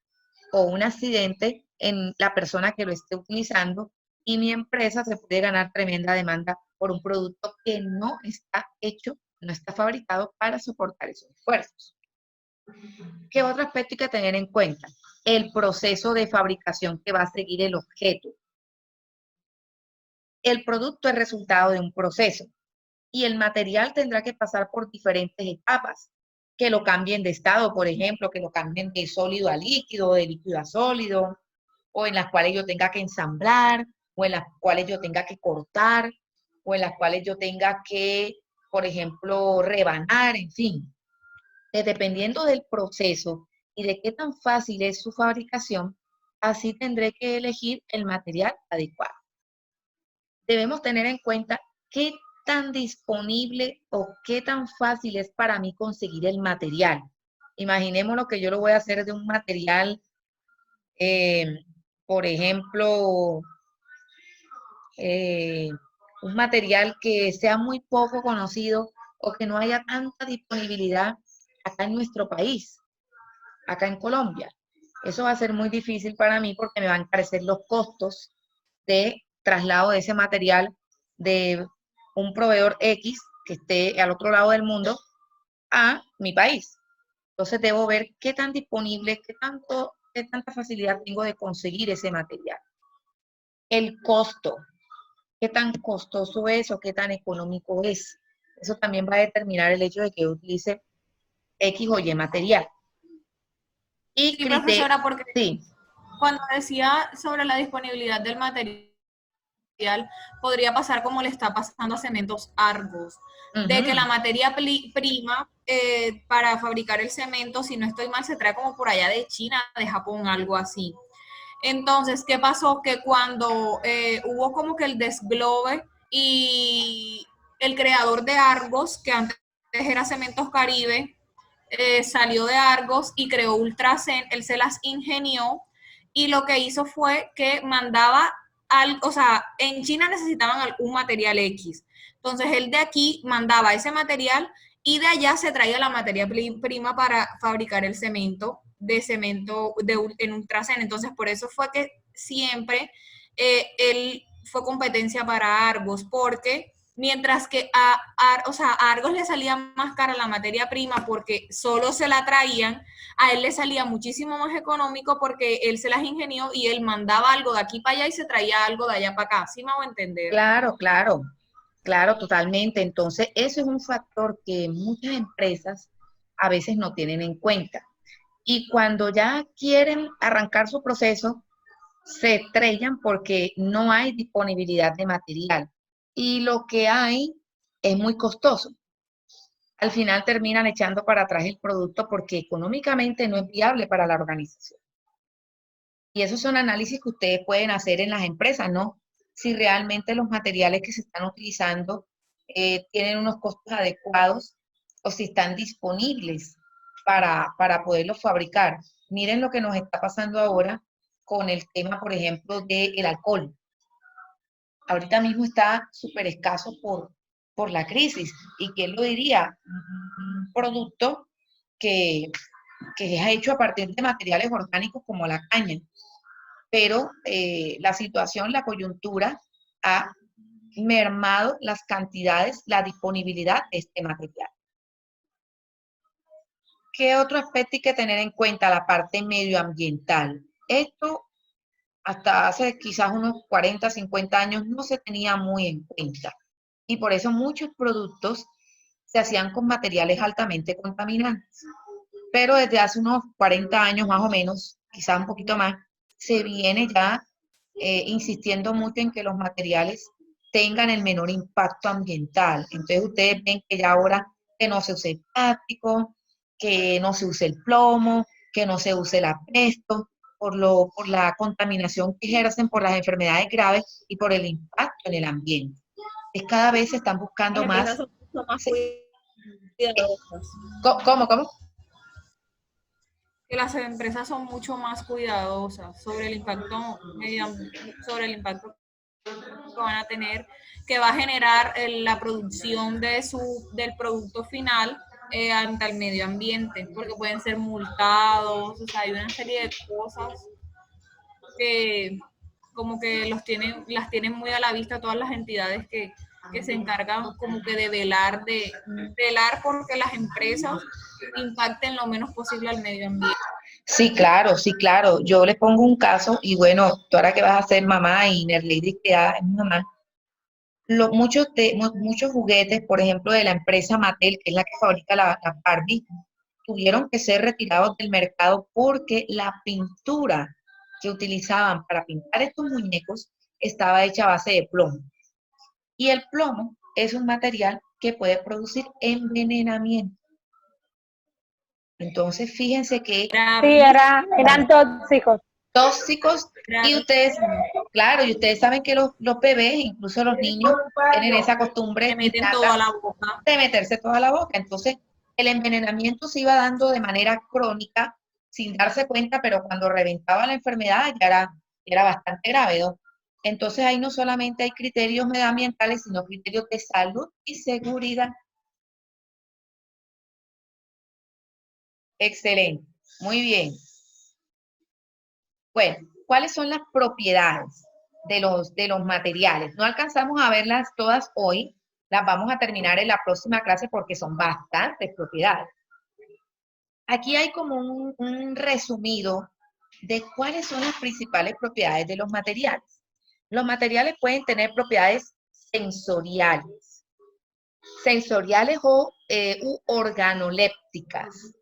o un accidente en la persona que lo esté utilizando y mi empresa se puede ganar tremenda demanda por un producto que no está hecho, no está fabricado para soportar esos esfuerzos. ¿Qué otro aspecto hay que tener en cuenta? El proceso de fabricación que va a seguir el objeto. El producto es resultado de un proceso y el material tendrá que pasar por diferentes etapas, que lo cambien de estado, por ejemplo, que lo cambien de sólido a líquido, de líquido a sólido, o en las cuales yo tenga que ensamblar, o en las cuales yo tenga que cortar, o en las cuales yo tenga que, por ejemplo, rebanar, en fin. Dependiendo del proceso y de qué tan fácil es su fabricación, así tendré que elegir el material adecuado. Debemos tener en cuenta qué tan disponible o qué tan fácil es para mí conseguir el material. Imaginemos lo que yo lo voy a hacer de un material, eh, por ejemplo, eh, un material que sea muy poco conocido o que no haya tanta disponibilidad acá en nuestro país, acá en Colombia. Eso va a ser muy difícil para mí porque me van a encarecer los costos de traslado de ese material de un proveedor X que esté al otro lado del mundo a mi país. Entonces debo ver qué tan disponible, qué tanta facilidad tengo de conseguir ese material. El costo, qué tan costoso es o qué tan económico es. Eso también va a determinar el hecho de que yo utilice X o Y material. Y Sí, profesora, porque sí. cuando decía sobre la disponibilidad del material, podría pasar como le está pasando a Cementos Argos, de que la materia prima para fabricar el cemento, si no estoy mal, se trae como por allá de China, de Japón, algo así. Entonces, ¿qué pasó? Que cuando hubo como que el desglobe y el creador de Argos, que antes era Cementos Caribe, salió de Argos y creó Ultracen, él se las ingenió y lo que hizo fue que mandaba o sea, en China necesitaban algún material X. Entonces él de aquí mandaba ese material y de allá se traía la materia prima para fabricar el cemento en Ultracen. Entonces por eso fue que siempre él fue competencia para Argos, porque mientras que o sea, a Argos le salía más cara la materia prima porque solo se la traían, a él le salía muchísimo más económico porque él se las ingenió y él mandaba algo de aquí para allá y se traía algo de allá para acá. ¿Sí me hago entender? Claro, claro, claro, totalmente. Entonces, eso es un factor que muchas empresas a veces no tienen en cuenta. Y cuando ya quieren arrancar su proceso, se estrellan porque no hay disponibilidad de material. Y lo que hay es muy costoso. Al final terminan echando para atrás el producto porque económicamente no es viable para la organización. Y esos son análisis que ustedes pueden hacer en las empresas, ¿no? Si realmente los materiales que se están utilizando tienen unos costos adecuados o si están disponibles para poderlos fabricar. Miren lo que nos está pasando ahora con el tema, por ejemplo, del alcohol. Ahorita mismo está súper escaso por la crisis. ¿Y quién lo diría? Un producto que, que es hecho a partir de materiales orgánicos como la caña, pero la situación, la coyuntura ha mermado las cantidades, la disponibilidad de este material. ¿Qué otro aspecto hay que tener en cuenta? La parte medioambiental. Esto hasta hace quizás unos 40, 50 años no se tenía muy en cuenta. Y por eso muchos productos se hacían con materiales altamente contaminantes. Pero desde hace unos 40 años más o menos, quizás un poquito más, se viene ya insistiendo mucho en que los materiales tengan el menor impacto ambiental. Entonces ustedes ven que ya ahora que no se use el plástico, que no se use el plomo, que no se use el asbesto, por la contaminación que ejercen, por las enfermedades graves y por el impacto en el ambiente. Es cada vez se están buscando Las más. empresas son mucho más Sí. cuidadosas. ¿Cómo? Que las empresas son mucho más cuidadosas sobre el impacto sobre el impacto que van a tener, que va a generar la producción del producto final ante el medio ambiente, porque pueden ser multados, o sea, hay una serie de cosas que como que las tienen muy a la vista todas las entidades que se encargan como que de velar porque las empresas impacten lo menos posible al medio ambiente. Sí, claro, sí, claro. Yo les pongo un caso y bueno, tú ahora que vas a ser mamá y Nerlady que ya es mamá, muchos juguetes, por ejemplo, de la empresa Mattel, que es la que fabrica la Barbie, tuvieron que ser retirados del mercado porque la pintura que utilizaban para pintar estos muñecos estaba hecha a base de plomo. Y el plomo es un material que puede producir envenenamiento. Entonces, fíjense que Sí, eran tóxicos. tóxicos y ustedes, claro, y ustedes saben que los bebés, incluso los niños, tienen esa costumbre se meten todo innata a la boca. de meterse toda la boca. Entonces, el envenenamiento se iba dando de manera crónica, sin darse cuenta, pero cuando reventaba la enfermedad ya era bastante grave, ¿no? Entonces, ahí no solamente hay criterios medioambientales, sino criterios de salud y seguridad. Excelente, muy bien. Bueno, ¿cuáles son las propiedades de los materiales? No alcanzamos a verlas todas hoy, las vamos a terminar en la próxima clase porque son bastantes propiedades. Aquí hay como un resumido de cuáles son las principales propiedades de los materiales. Los materiales pueden tener propiedades sensoriales o u organolépticas.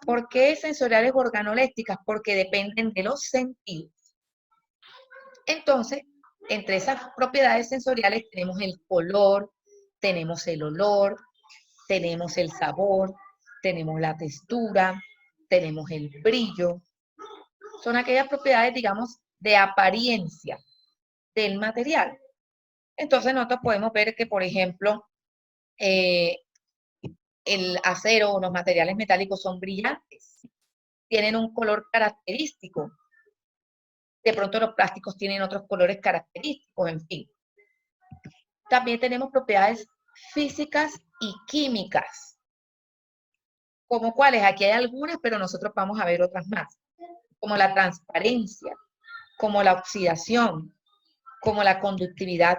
¿Por qué sensoriales o organolépticas? Porque dependen de los sentidos. Entonces, entre esas propiedades sensoriales tenemos el color, tenemos el olor, tenemos el sabor, tenemos la textura, tenemos el brillo. Son aquellas propiedades, digamos, de apariencia del material. Entonces, nosotros podemos ver que, por ejemplo, el acero o los materiales metálicos son brillantes, tienen un color característico. De pronto los plásticos tienen otros colores característicos, en fin. También tenemos propiedades físicas y químicas. ¿Como cuáles? Aquí hay algunas, pero nosotros vamos a ver otras más. Como la transparencia, como la oxidación, como la conductividad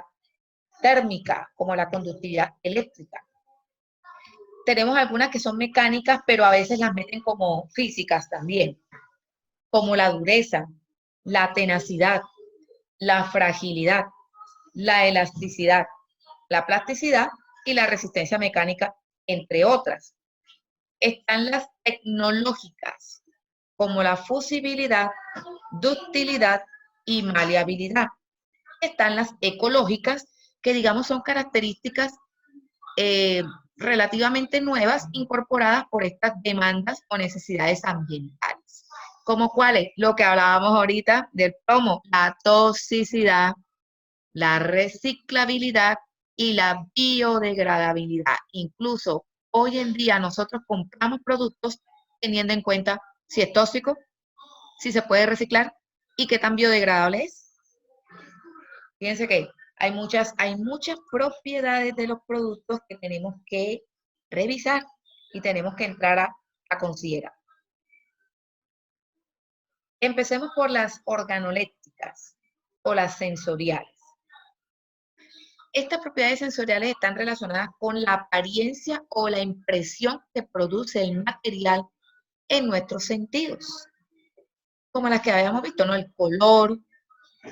térmica, como la conductividad eléctrica. Tenemos algunas que son mecánicas, pero a veces las meten como físicas también, como la dureza, la tenacidad, la fragilidad, la elasticidad, la plasticidad y la resistencia mecánica, entre otras. Están las tecnológicas, como la fusibilidad, ductilidad y maleabilidad. Están las ecológicas, que digamos son características relativamente nuevas incorporadas por estas demandas o necesidades ambientales. ¿Como cuáles? Lo que hablábamos ahorita del plomo, la toxicidad, la reciclabilidad y la biodegradabilidad. Incluso hoy en día nosotros compramos productos teniendo en cuenta si es tóxico, si se puede reciclar y qué tan biodegradable es. Fíjense que hay muchas propiedades de los productos que tenemos que revisar y tenemos que entrar a considerar. Empecemos por las organolépticas o las sensoriales. Estas propiedades sensoriales están relacionadas con la apariencia o la impresión que produce el material en nuestros sentidos, como las que habíamos visto, ¿no? El color,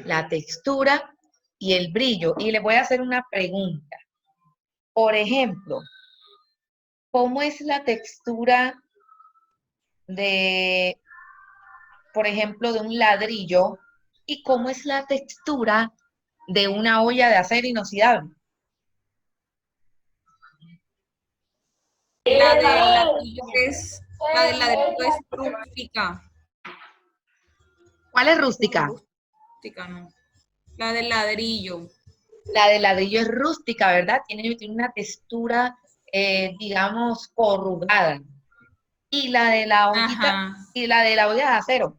la textura y el brillo. Y les voy a hacer una pregunta. Por ejemplo, ¿cómo es la textura de, por ejemplo, de un ladrillo? ¿Y cómo es la textura de una olla de acero inoxidable? La del ladrillo es rústica. ¿Cuál es rústica? Rústica, no. La del ladrillo. La del ladrillo es rústica, ¿verdad? Tiene una textura, digamos, corrugada. Y la de la ollita, Ajá. y la de la olla de acero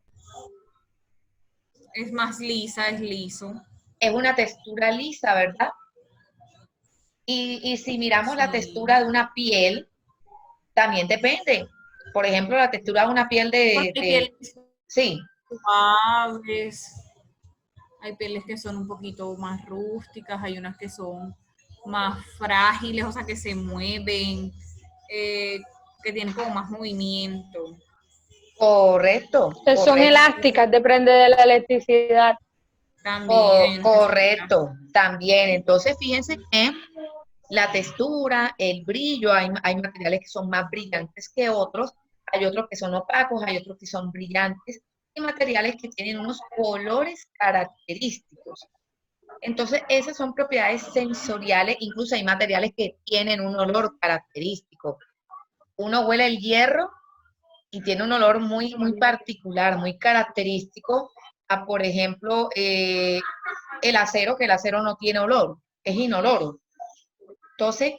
Es más lisa, es liso. es una textura lisa, ¿verdad? Y si miramos la Sí. textura de una piel, también depende. Por ejemplo, la textura de una piel Porque hay pieles sí, suaves, hay pieles que son un poquito más rústicas, hay unas que son más frágiles, o sea, que se mueven, que tienen como más movimiento. correcto, Que son correcto. elásticas, depende de la electricidad. También hay unas que son Correcto, también. Entonces, fíjense que la textura, el brillo, hay materiales que son más brillantes que otros, hay otros que son opacos, hay otros que son brillantes, y materiales que tienen unos colores característicos. Entonces, esas son propiedades sensoriales, incluso hay materiales que tienen un olor característico. Uno huele el hierro y tiene un olor muy, muy particular, muy característico a, por ejemplo, el acero, que el acero no tiene olor, es inoloro. Entonces,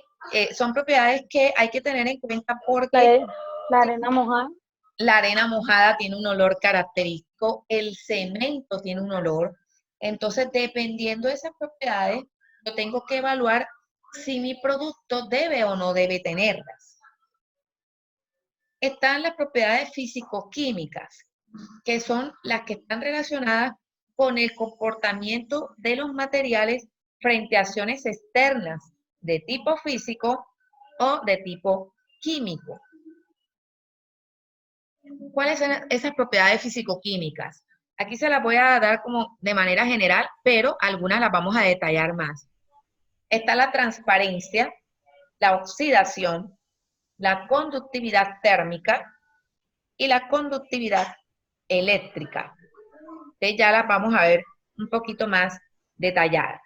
son propiedades que hay que tener en cuenta porque La arena mojada. la arena mojada tiene un olor característico, el cemento tiene un olor. Entonces, dependiendo de esas propiedades, yo tengo que evaluar si mi producto debe o no debe tenerlas. Están las propiedades físico-químicas, que son las que están relacionadas con el comportamiento de los materiales frente a acciones externas de tipo físico o de tipo químico. ¿Cuáles son esas propiedades físico-químicas? Aquí se las voy a dar como de manera general, pero algunas las vamos a detallar más. Está la transparencia, la oxidación, la conductividad térmica y la conductividad eléctrica. Entonces ya las vamos a ver un poquito más detalladas.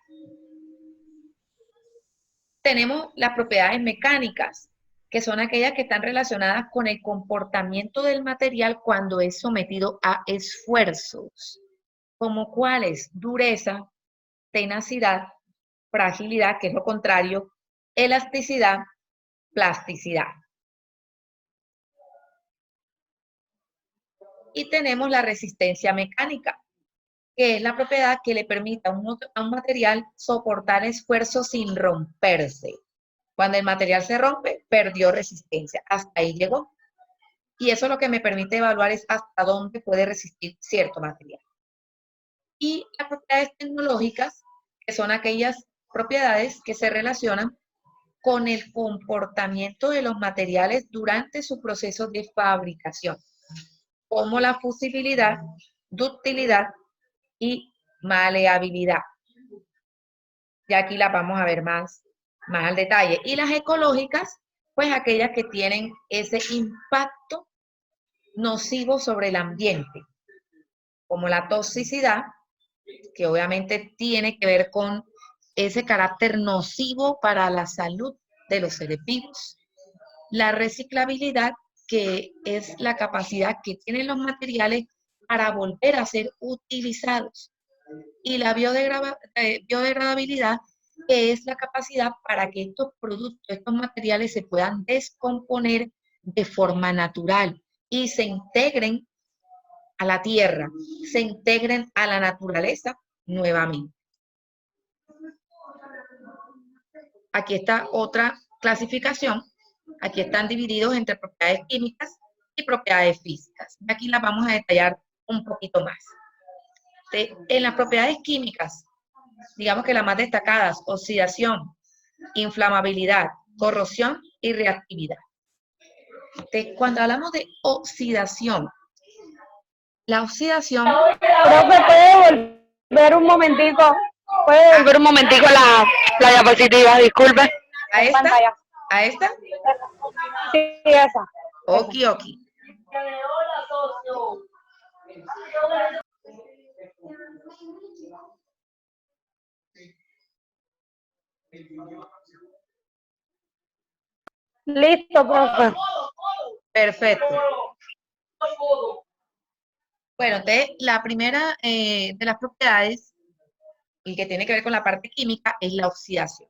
Tenemos las propiedades mecánicas, que son aquellas que están relacionadas con el comportamiento del material cuando es sometido a esfuerzos, como cuáles: dureza, tenacidad, fragilidad, que es lo contrario, elasticidad, plasticidad. Y tenemos la resistencia mecánica, que es la propiedad que le permite a un material soportar esfuerzos sin romperse. Cuando el material se rompe, perdió resistencia. Hasta ahí llegó. Y eso lo que me permite evaluar es hasta dónde puede resistir cierto material. Y las propiedades tecnológicas, que son aquellas propiedades que se relacionan con el comportamiento de los materiales durante su proceso de fabricación, como la fusibilidad, ductilidad y maleabilidad. Y aquí las vamos a ver más al detalle. Y las ecológicas, pues aquellas que tienen ese impacto nocivo sobre el ambiente, como la toxicidad, que obviamente tiene que ver con ese carácter nocivo para la salud de los seres vivos. La reciclabilidad, que es la capacidad que tienen los materiales para volver a ser utilizados. Y la biodegradabilidad, que es la capacidad para que estos productos, estos materiales se puedan descomponer de forma natural y se integren a la tierra, se integren a la naturaleza nuevamente. Aquí está otra clasificación. Aquí están divididos entre propiedades químicas y propiedades físicas. Aquí las vamos a detallar un poquito más. En las propiedades químicas, digamos que las más destacadas: oxidación, inflamabilidad, corrosión y reactividad. Cuando hablamos de oxidación, la oxidación... Profe, ¿puede ver un momentico, puede ver un momentico la diapositiva, disculpe. ¿A En esta? pantalla. ¿A esta? Sí, esa. Oki, oki. Listo, profe. Perfecto. Bueno, entonces, la primera de las propiedades, y que tiene que ver con la parte química, es la oxidación.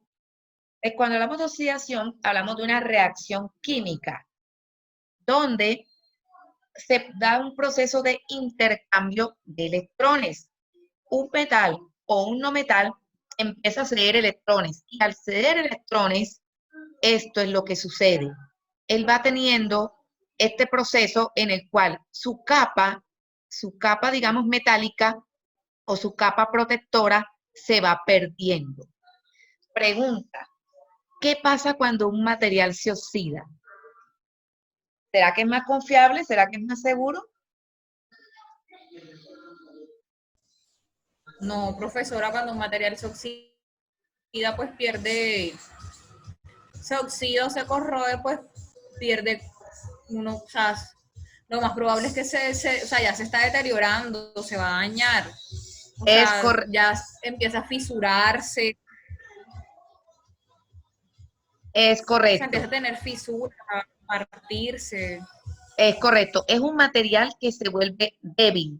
Cuando hablamos de oxidación, hablamos de una reacción química, donde se da un proceso de intercambio de electrones. Un metal o un no metal empieza a ceder electrones, y al ceder electrones, esto es lo que sucede. Él va teniendo este proceso en el cual su capa, digamos, metálica o su capa protectora se va perdiendo. Pregunta, ¿qué pasa cuando un material se oxida? ¿Será que es más confiable? ¿Será que es más seguro? No, profesora, cuando un material se oxida, pues pierde, se oxida o se corroe, pues pierde uno, o sea, lo más probable es que o sea, ya se está deteriorando, se va a dañar, o Es, sea, cor ya empieza a fisurarse, es o sea, empieza correcto, a tener fisuras, a partirse. es correcto. Es un material que se vuelve débil.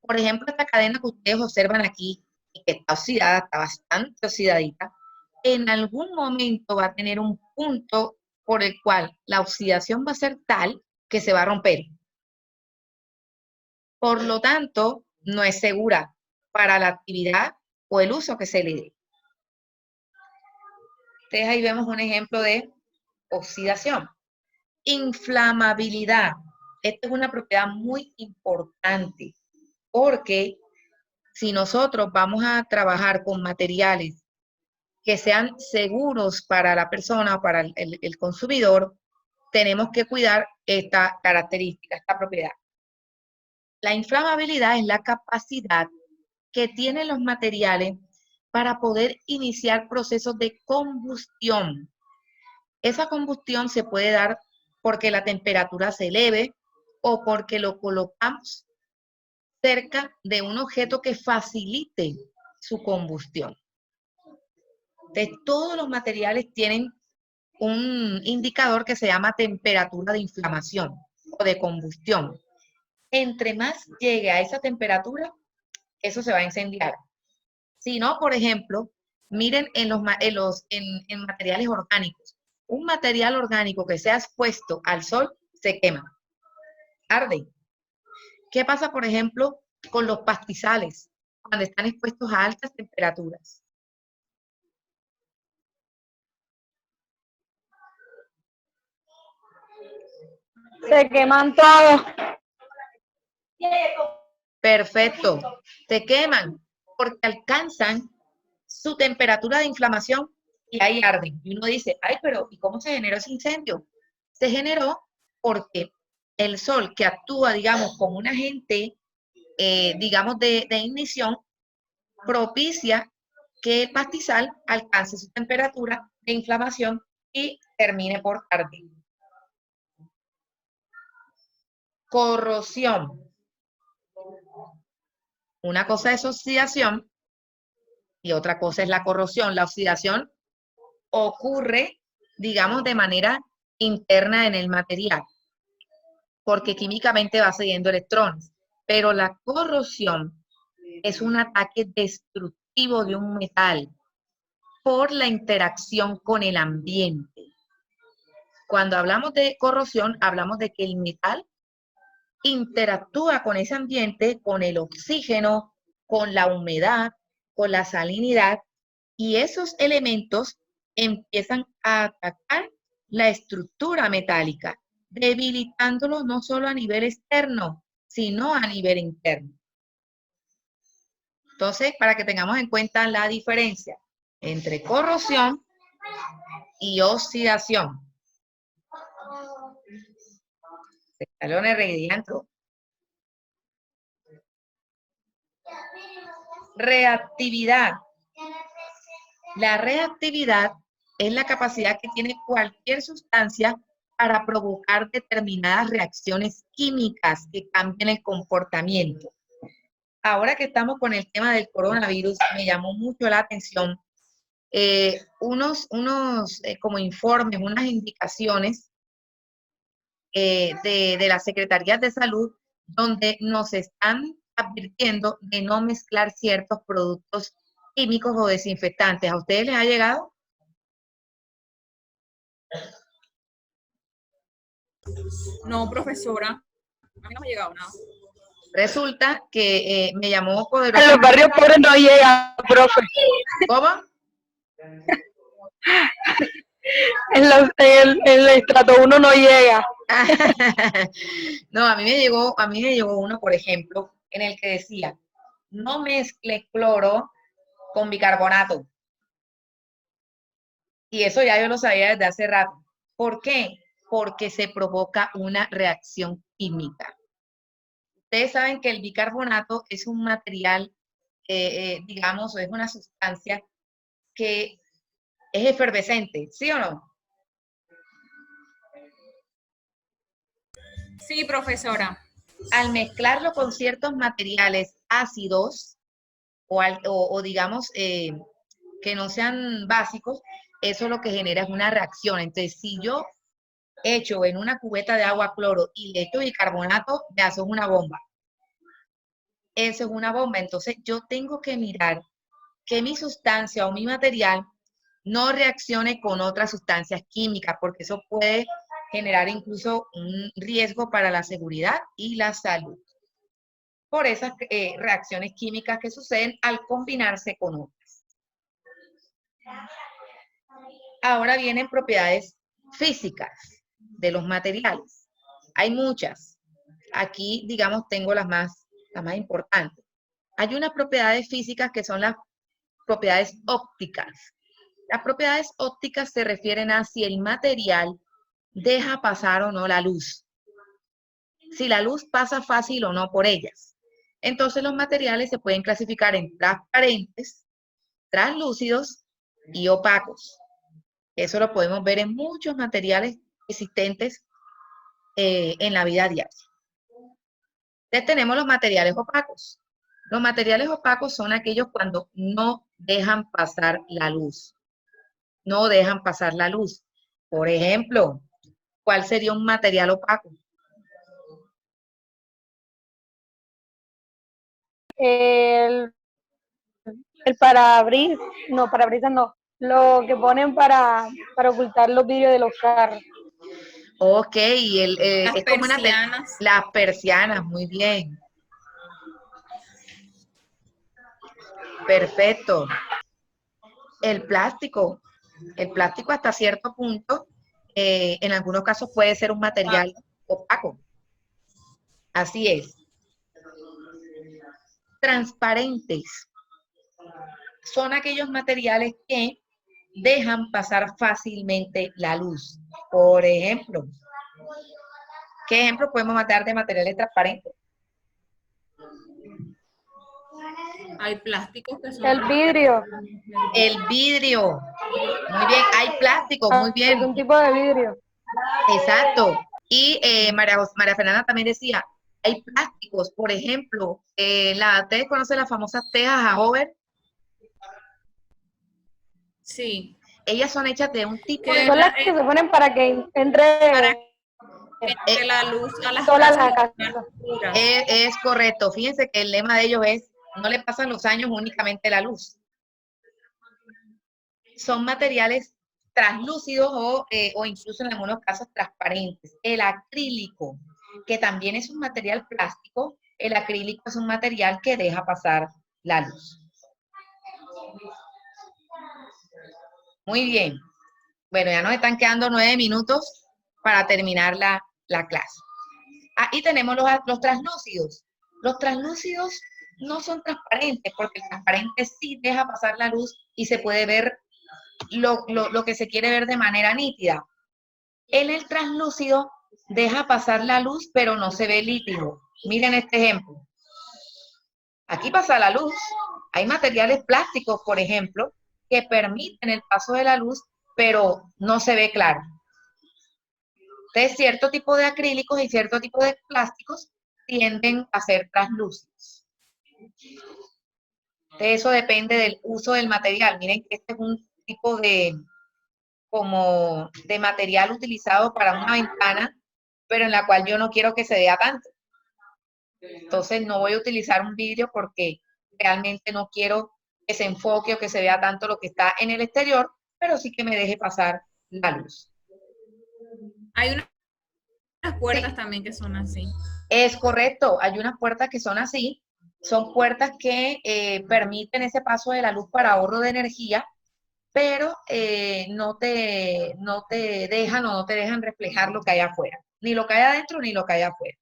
Por ejemplo, esta cadena que ustedes observan aquí, y que está oxidada, está bastante oxidadita, en algún momento va a tener un punto por el cual la oxidación va a ser tal que se va a romper. Por lo tanto, no es segura para la actividad o el uso que se le dé. Entonces ahí vemos un ejemplo de oxidación. Inflamabilidad. Esta es una propiedad muy importante porque si nosotros vamos a trabajar con materiales que sean seguros para la persona o para el consumidor, tenemos que cuidar esta característica, esta propiedad. La inflamabilidad es la capacidad que tienen los materiales para poder iniciar procesos de combustión. Esa combustión se puede dar porque la temperatura se eleve o porque lo colocamos cerca de un objeto que facilite su combustión. Entonces, todos los materiales tienen un indicador que se llama temperatura de inflamación o de combustión. Entre más llegue a esa temperatura, eso se va a incendiar. Si no, por ejemplo, miren en materiales orgánicos. Un material orgánico que sea expuesto al sol se quema, arde. ¿Qué pasa, por ejemplo, con los pastizales cuando están expuestos a altas temperaturas? Se queman todos. Perfecto. Se queman porque alcanzan su temperatura de inflamación y ahí arden. Y uno dice, ay, pero ¿y cómo se generó ese incendio? Se generó porque el sol que actúa, digamos, como un agente, digamos, de ignición, propicia que el pastizal alcance su temperatura de inflamación y termine por arder. Corrosión. Una cosa es oxidación y otra cosa es la corrosión. La oxidación ocurre, digamos, de manera interna en el material, porque químicamente va cediendo electrones, pero la corrosión es un ataque destructivo de un metal por la interacción con el ambiente. Cuando hablamos de corrosión, hablamos de que el metal interactúa con ese ambiente, con el oxígeno, con la humedad, con la salinidad, y esos elementos empiezan a atacar la estructura metálica, debilitándolo no solo a nivel externo, sino a nivel interno. Entonces, para que tengamos en cuenta la diferencia entre corrosión y oxidación. Salones entró. Reactividad. La reactividad es la capacidad que tiene cualquier sustancia para provocar determinadas reacciones químicas que cambien el comportamiento. Ahora que estamos con el tema del coronavirus, me llamó mucho la atención unos como informes, unas indicaciones de la Secretaría de Salud, donde nos están advirtiendo de no mezclar ciertos productos químicos o desinfectantes. ¿A ustedes les ha llegado? No, profesora. A mí no me ha llegado nada. Resulta que me llamó En los poderosamente. barrios pobres no llega, profe. ¿Cómo? En el estrato 1 no llega. No, a mí me llegó uno, por ejemplo, en el que decía, no mezcle cloro con bicarbonato. Y eso ya yo lo sabía desde hace rato. ¿Por qué? Porque se provoca una reacción química. Ustedes saben que el bicarbonato es un material, digamos, o es una sustancia que es efervescente, ¿sí o no? Sí, profesora. Al mezclarlo con ciertos materiales ácidos o digamos que no sean básicos, eso lo que genera es una reacción. Entonces, si yo echo en una cubeta de agua cloro y le echo bicarbonato, ya eso es una bomba. Eso es una bomba. Entonces, yo tengo que mirar que mi sustancia o mi material no reaccione con otras sustancias químicas, porque eso puede generar incluso un riesgo para la seguridad y la salud, por esas reacciones químicas que suceden al combinarse con otras. Ahora vienen propiedades físicas de los materiales. Hay muchas. Aquí, digamos, tengo las más importantes. Hay unas propiedades físicas que son las propiedades ópticas. Las propiedades ópticas se refieren a si el material deja pasar o no la luz. Si la luz pasa fácil o no por ellas. Entonces los materiales se pueden clasificar en transparentes, translúcidos y opacos. Eso lo podemos ver en muchos materiales existentes en la vida diaria. Entonces tenemos los materiales opacos. Los materiales opacos son aquellos cuando no dejan pasar la luz. No dejan pasar la luz. Por ejemplo, ¿cuál sería un material opaco? El parabrisas, no, parabrisas no. Lo que ponen para ocultar los vidrios de los carros. Ok, y Las es como persianas. las persianas, muy bien. Perfecto. El plástico hasta cierto punto, en algunos casos puede ser un material opaco. Así es. Transparentes son aquellos materiales que dejan pasar fácilmente la luz. Por ejemplo, ¿qué ejemplo podemos dar de materiales transparentes? Hay plásticos que son... El vidrio. El vidrio. Muy bien, hay plástico, muy bien. Un tipo de vidrio. Exacto. Y María Fernanda también decía, hay plásticos, por ejemplo, ¿ustedes conocen las famosas tejas a hover? Sí. Ellas son hechas de un tipo Que de... Son las que se ponen para que entre la luz a las sola casas la casa. oscuras. Es correcto. Fíjense que el lema de ellos es, no le pasan los años, únicamente la luz. Son materiales translúcidos o incluso en algunos casos transparentes. El acrílico, que también es un material plástico, el acrílico es un material que deja pasar la luz. Muy bien. Bueno, ya nos están quedando 9 minutos para terminar la clase. Ahí tenemos los translúcidos. Los translúcidos no son transparentes, porque el transparente sí deja pasar la luz y se puede ver lo que se quiere ver de manera nítida. En el translúcido deja pasar la luz, pero no se ve líquido. Miren este ejemplo. Aquí pasa la luz, Hay materiales plásticos, por ejemplo, que permiten el paso de la luz, pero no se ve claro. Entonces, cierto tipo de acrílicos y cierto tipo de plásticos tienden a ser translúcidos. Entonces, eso depende del uso del material. Miren que este es un tipo de, como de material utilizado para una ventana, pero en la cual yo no quiero que se vea tanto. Entonces, no voy a utilizar un vidrio porque realmente no quiero que se enfoque o que se vea tanto lo que está en el exterior, pero sí que me deje pasar la luz. Hay unas puertas Sí, también que son así. es correcto, hay unas puertas que son así, son puertas que permiten ese paso de la luz para ahorro de energía, pero no te dejan o no te dejan reflejar lo que hay afuera, ni lo que hay adentro ni lo que hay afuera,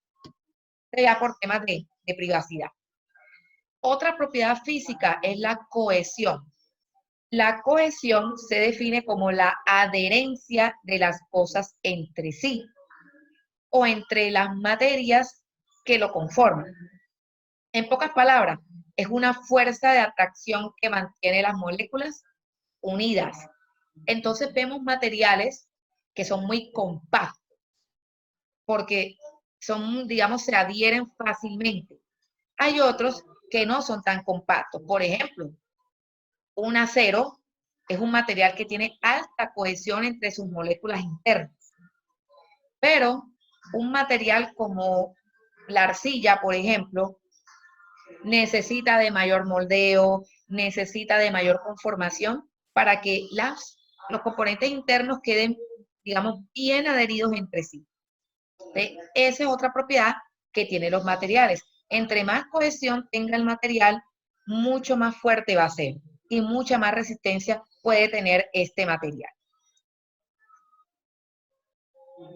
ya por temas de privacidad. Otra propiedad física es la cohesión. La cohesión se define como la adherencia de las cosas entre sí o entre las materias que lo conforman. En pocas palabras, es una fuerza de atracción que mantiene las moléculas unidas. Entonces vemos materiales que son muy compactos porque son, digamos, se adhieren fácilmente. Hay otros que no son tan compactos. Por ejemplo, un acero es un material que tiene alta cohesión entre sus moléculas internas, pero un material como la arcilla, por ejemplo, necesita de mayor moldeo, necesita de mayor conformación para que los componentes internos queden, digamos, bien adheridos entre sí. ¿Sí? Esa es otra propiedad que tienen los materiales. Entre más cohesión tenga el material, mucho más fuerte va a ser y mucha más resistencia puede tener este material.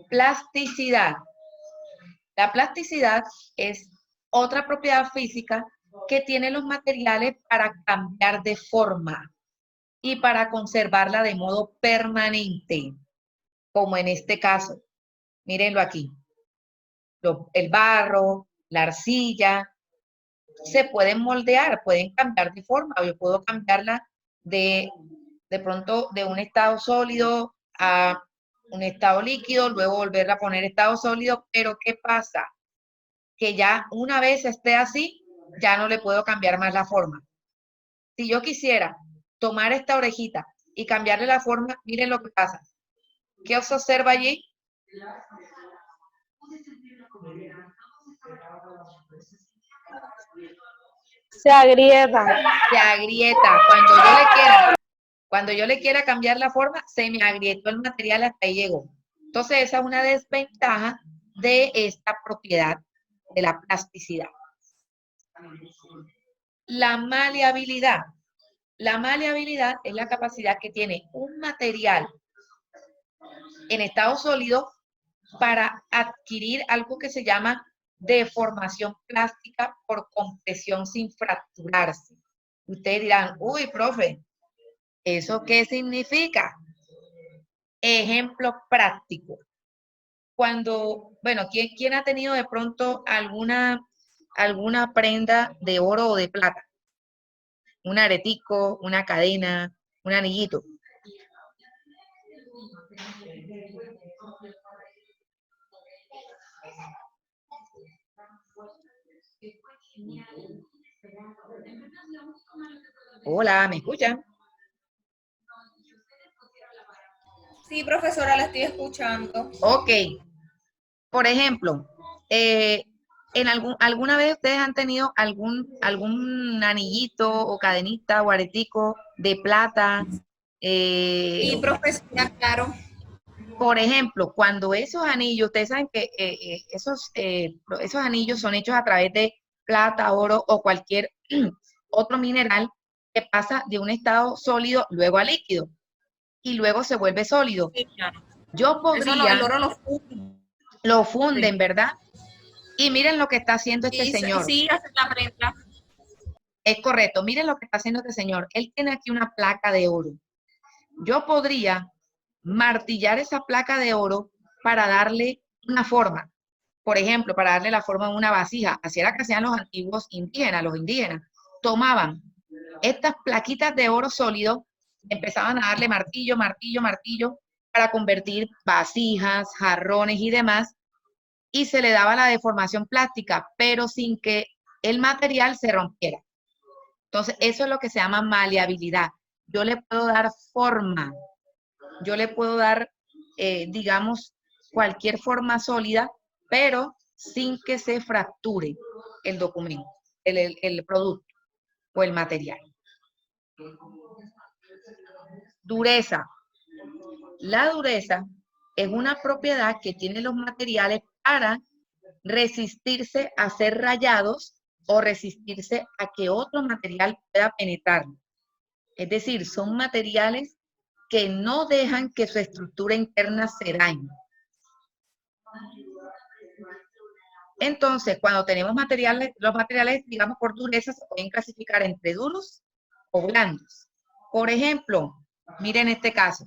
Plasticidad. La plasticidad es otra propiedad física que tienen los materiales para cambiar de forma y para conservarla de modo permanente, como en este caso. Mírenlo aquí. El barro, la arcilla, se pueden moldear, pueden cambiar de forma. Yo puedo cambiarla de pronto de un estado sólido a un estado líquido, luego volverla a poner estado sólido, pero ¿qué pasa? Que ya una vez esté así, ya no le puedo cambiar más la forma. Si yo quisiera tomar esta orejita y cambiarle la forma, miren lo que pasa. ¿Qué se observa allí? Se agrieta. Se agrieta. Cuando yo le quiera cambiar la forma, se me agrietó el material, hasta ahí llegó. Entonces, esa es una desventaja de esta propiedad de la plasticidad. La maleabilidad. La maleabilidad es la capacidad que tiene un material en estado sólido para adquirir algo que se llama deformación plástica por compresión sin fracturarse. Ustedes dirán, uy, profe, ¿eso qué significa? Ejemplo práctico. Cuando, bueno, ¿quién ha tenido de pronto alguna prenda de oro o de plata? Un aretico, una cadena, un anillito. Hola, ¿me escuchan? Sí, profesora, la estoy escuchando. Ok. Por ejemplo, ¿alguna vez ustedes han tenido algún anillito o cadenita o aretico de plata? Sí, profesora, claro. Por ejemplo, cuando esos anillos, ustedes saben que esos anillos son hechos a través de plata, oro o cualquier otro mineral que pasa de un estado sólido luego a líquido y luego se vuelve sólido. Sí, claro. Yo El podría, oro lo funde. lo funden, Sí. ¿verdad? Y miren lo que está haciendo este Y señor. sí, hace la prenda. Es correcto, miren lo que está haciendo este señor. Él tiene aquí una placa de oro. Yo podría martillar esa placa de oro para darle una forma. Por ejemplo, para darle la forma de una vasija. Así era que hacían los antiguos indígenas. Los indígenas tomaban estas plaquitas de oro sólido empezaban a darle martillo, martillo, martillo para convertir vasijas, jarrones y demás, y se le daba la deformación plástica, pero sin que el material se rompiera. Entonces, eso es lo que se llama maleabilidad. Yo le puedo dar forma, yo le puedo dar, digamos, cualquier forma sólida, pero sin que se fracture el documento, el producto o el material. Dureza. La dureza es una propiedad que tienen los materiales para resistirse a ser rayados o resistirse a que otro material pueda penetrarlo. Es decir, son materiales que no dejan que su estructura interna se dañe. Entonces, cuando tenemos materiales, los materiales, digamos, por dureza, se pueden clasificar entre duros o blandos. Por ejemplo, miren este caso.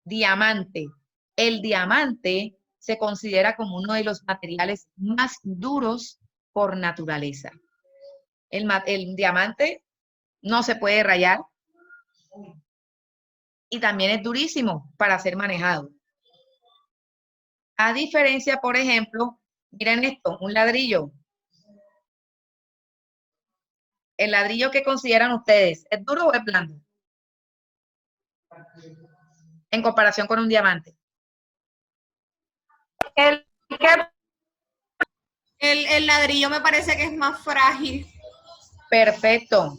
Diamante. El diamante se considera como uno de los materiales más duros por naturaleza. El diamante no se puede rayar y también es durísimo para ser manejado. A diferencia, por ejemplo, miren esto, un ladrillo. ¿El ladrillo qué consideran ustedes? ¿Es duro o es blando? En comparación con un diamante. El ladrillo me parece que es más frágil. Perfecto,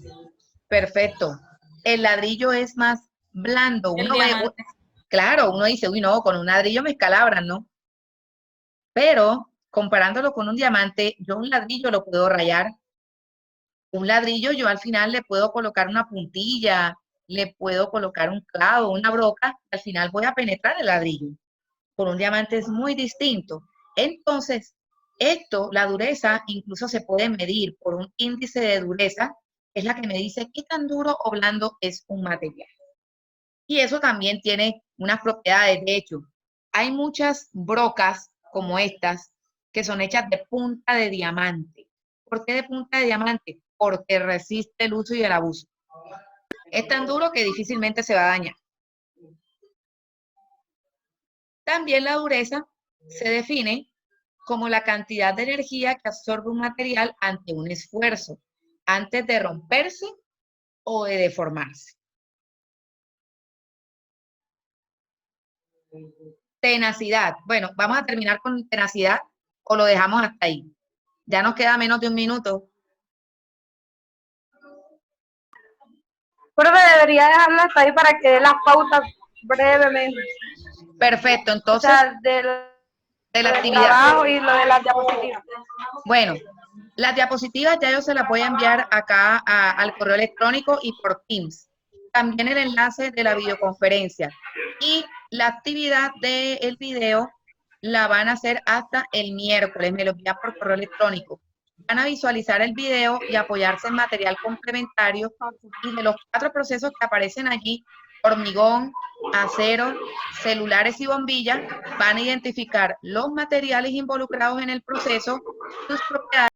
perfecto. El ladrillo es más blando. El Uno ve, diamante. claro, uno dice, uy, no, con un ladrillo me escalabran, ¿no? Pero comparándolo con un diamante, yo un ladrillo lo puedo rayar. Un ladrillo yo al final le puedo colocar una puntilla, le puedo colocar un clavo, una broca, al final voy a penetrar el ladrillo. Con un diamante es muy distinto. Entonces, esto, la dureza, incluso se puede medir por un índice de dureza, que es la que me dice qué tan duro o blando es un material. Y eso también tiene unas propiedades. De hecho, hay muchas brocas como estas que son hechas de punta de diamante. ¿Por qué de punta de diamante? Porque resiste el uso y el abuso. Es tan duro que difícilmente se va a dañar. También la dureza se define como la cantidad de energía que absorbe un material ante un esfuerzo, antes de romperse o de deformarse. Tenacidad. Bueno, vamos a terminar con tenacidad o lo dejamos hasta ahí. Ya nos queda menos de un minuto. Creo que debería dejarlo hasta ahí para que dé las pautas brevemente. Perfecto, O entonces, sea, de la actividad. trabajo y lo de las diapositivas. Bueno, las diapositivas ya yo se las voy a enviar acá al correo electrónico y por Teams. También el enlace de la videoconferencia. Y la actividad del video la van a hacer hasta el miércoles, me lo envían por correo electrónico. Van a visualizar el video y apoyarse en material complementario y de los 4 procesos que aparecen allí, hormigón, acero, celulares y bombillas, van a identificar los materiales involucrados en el proceso, sus propiedades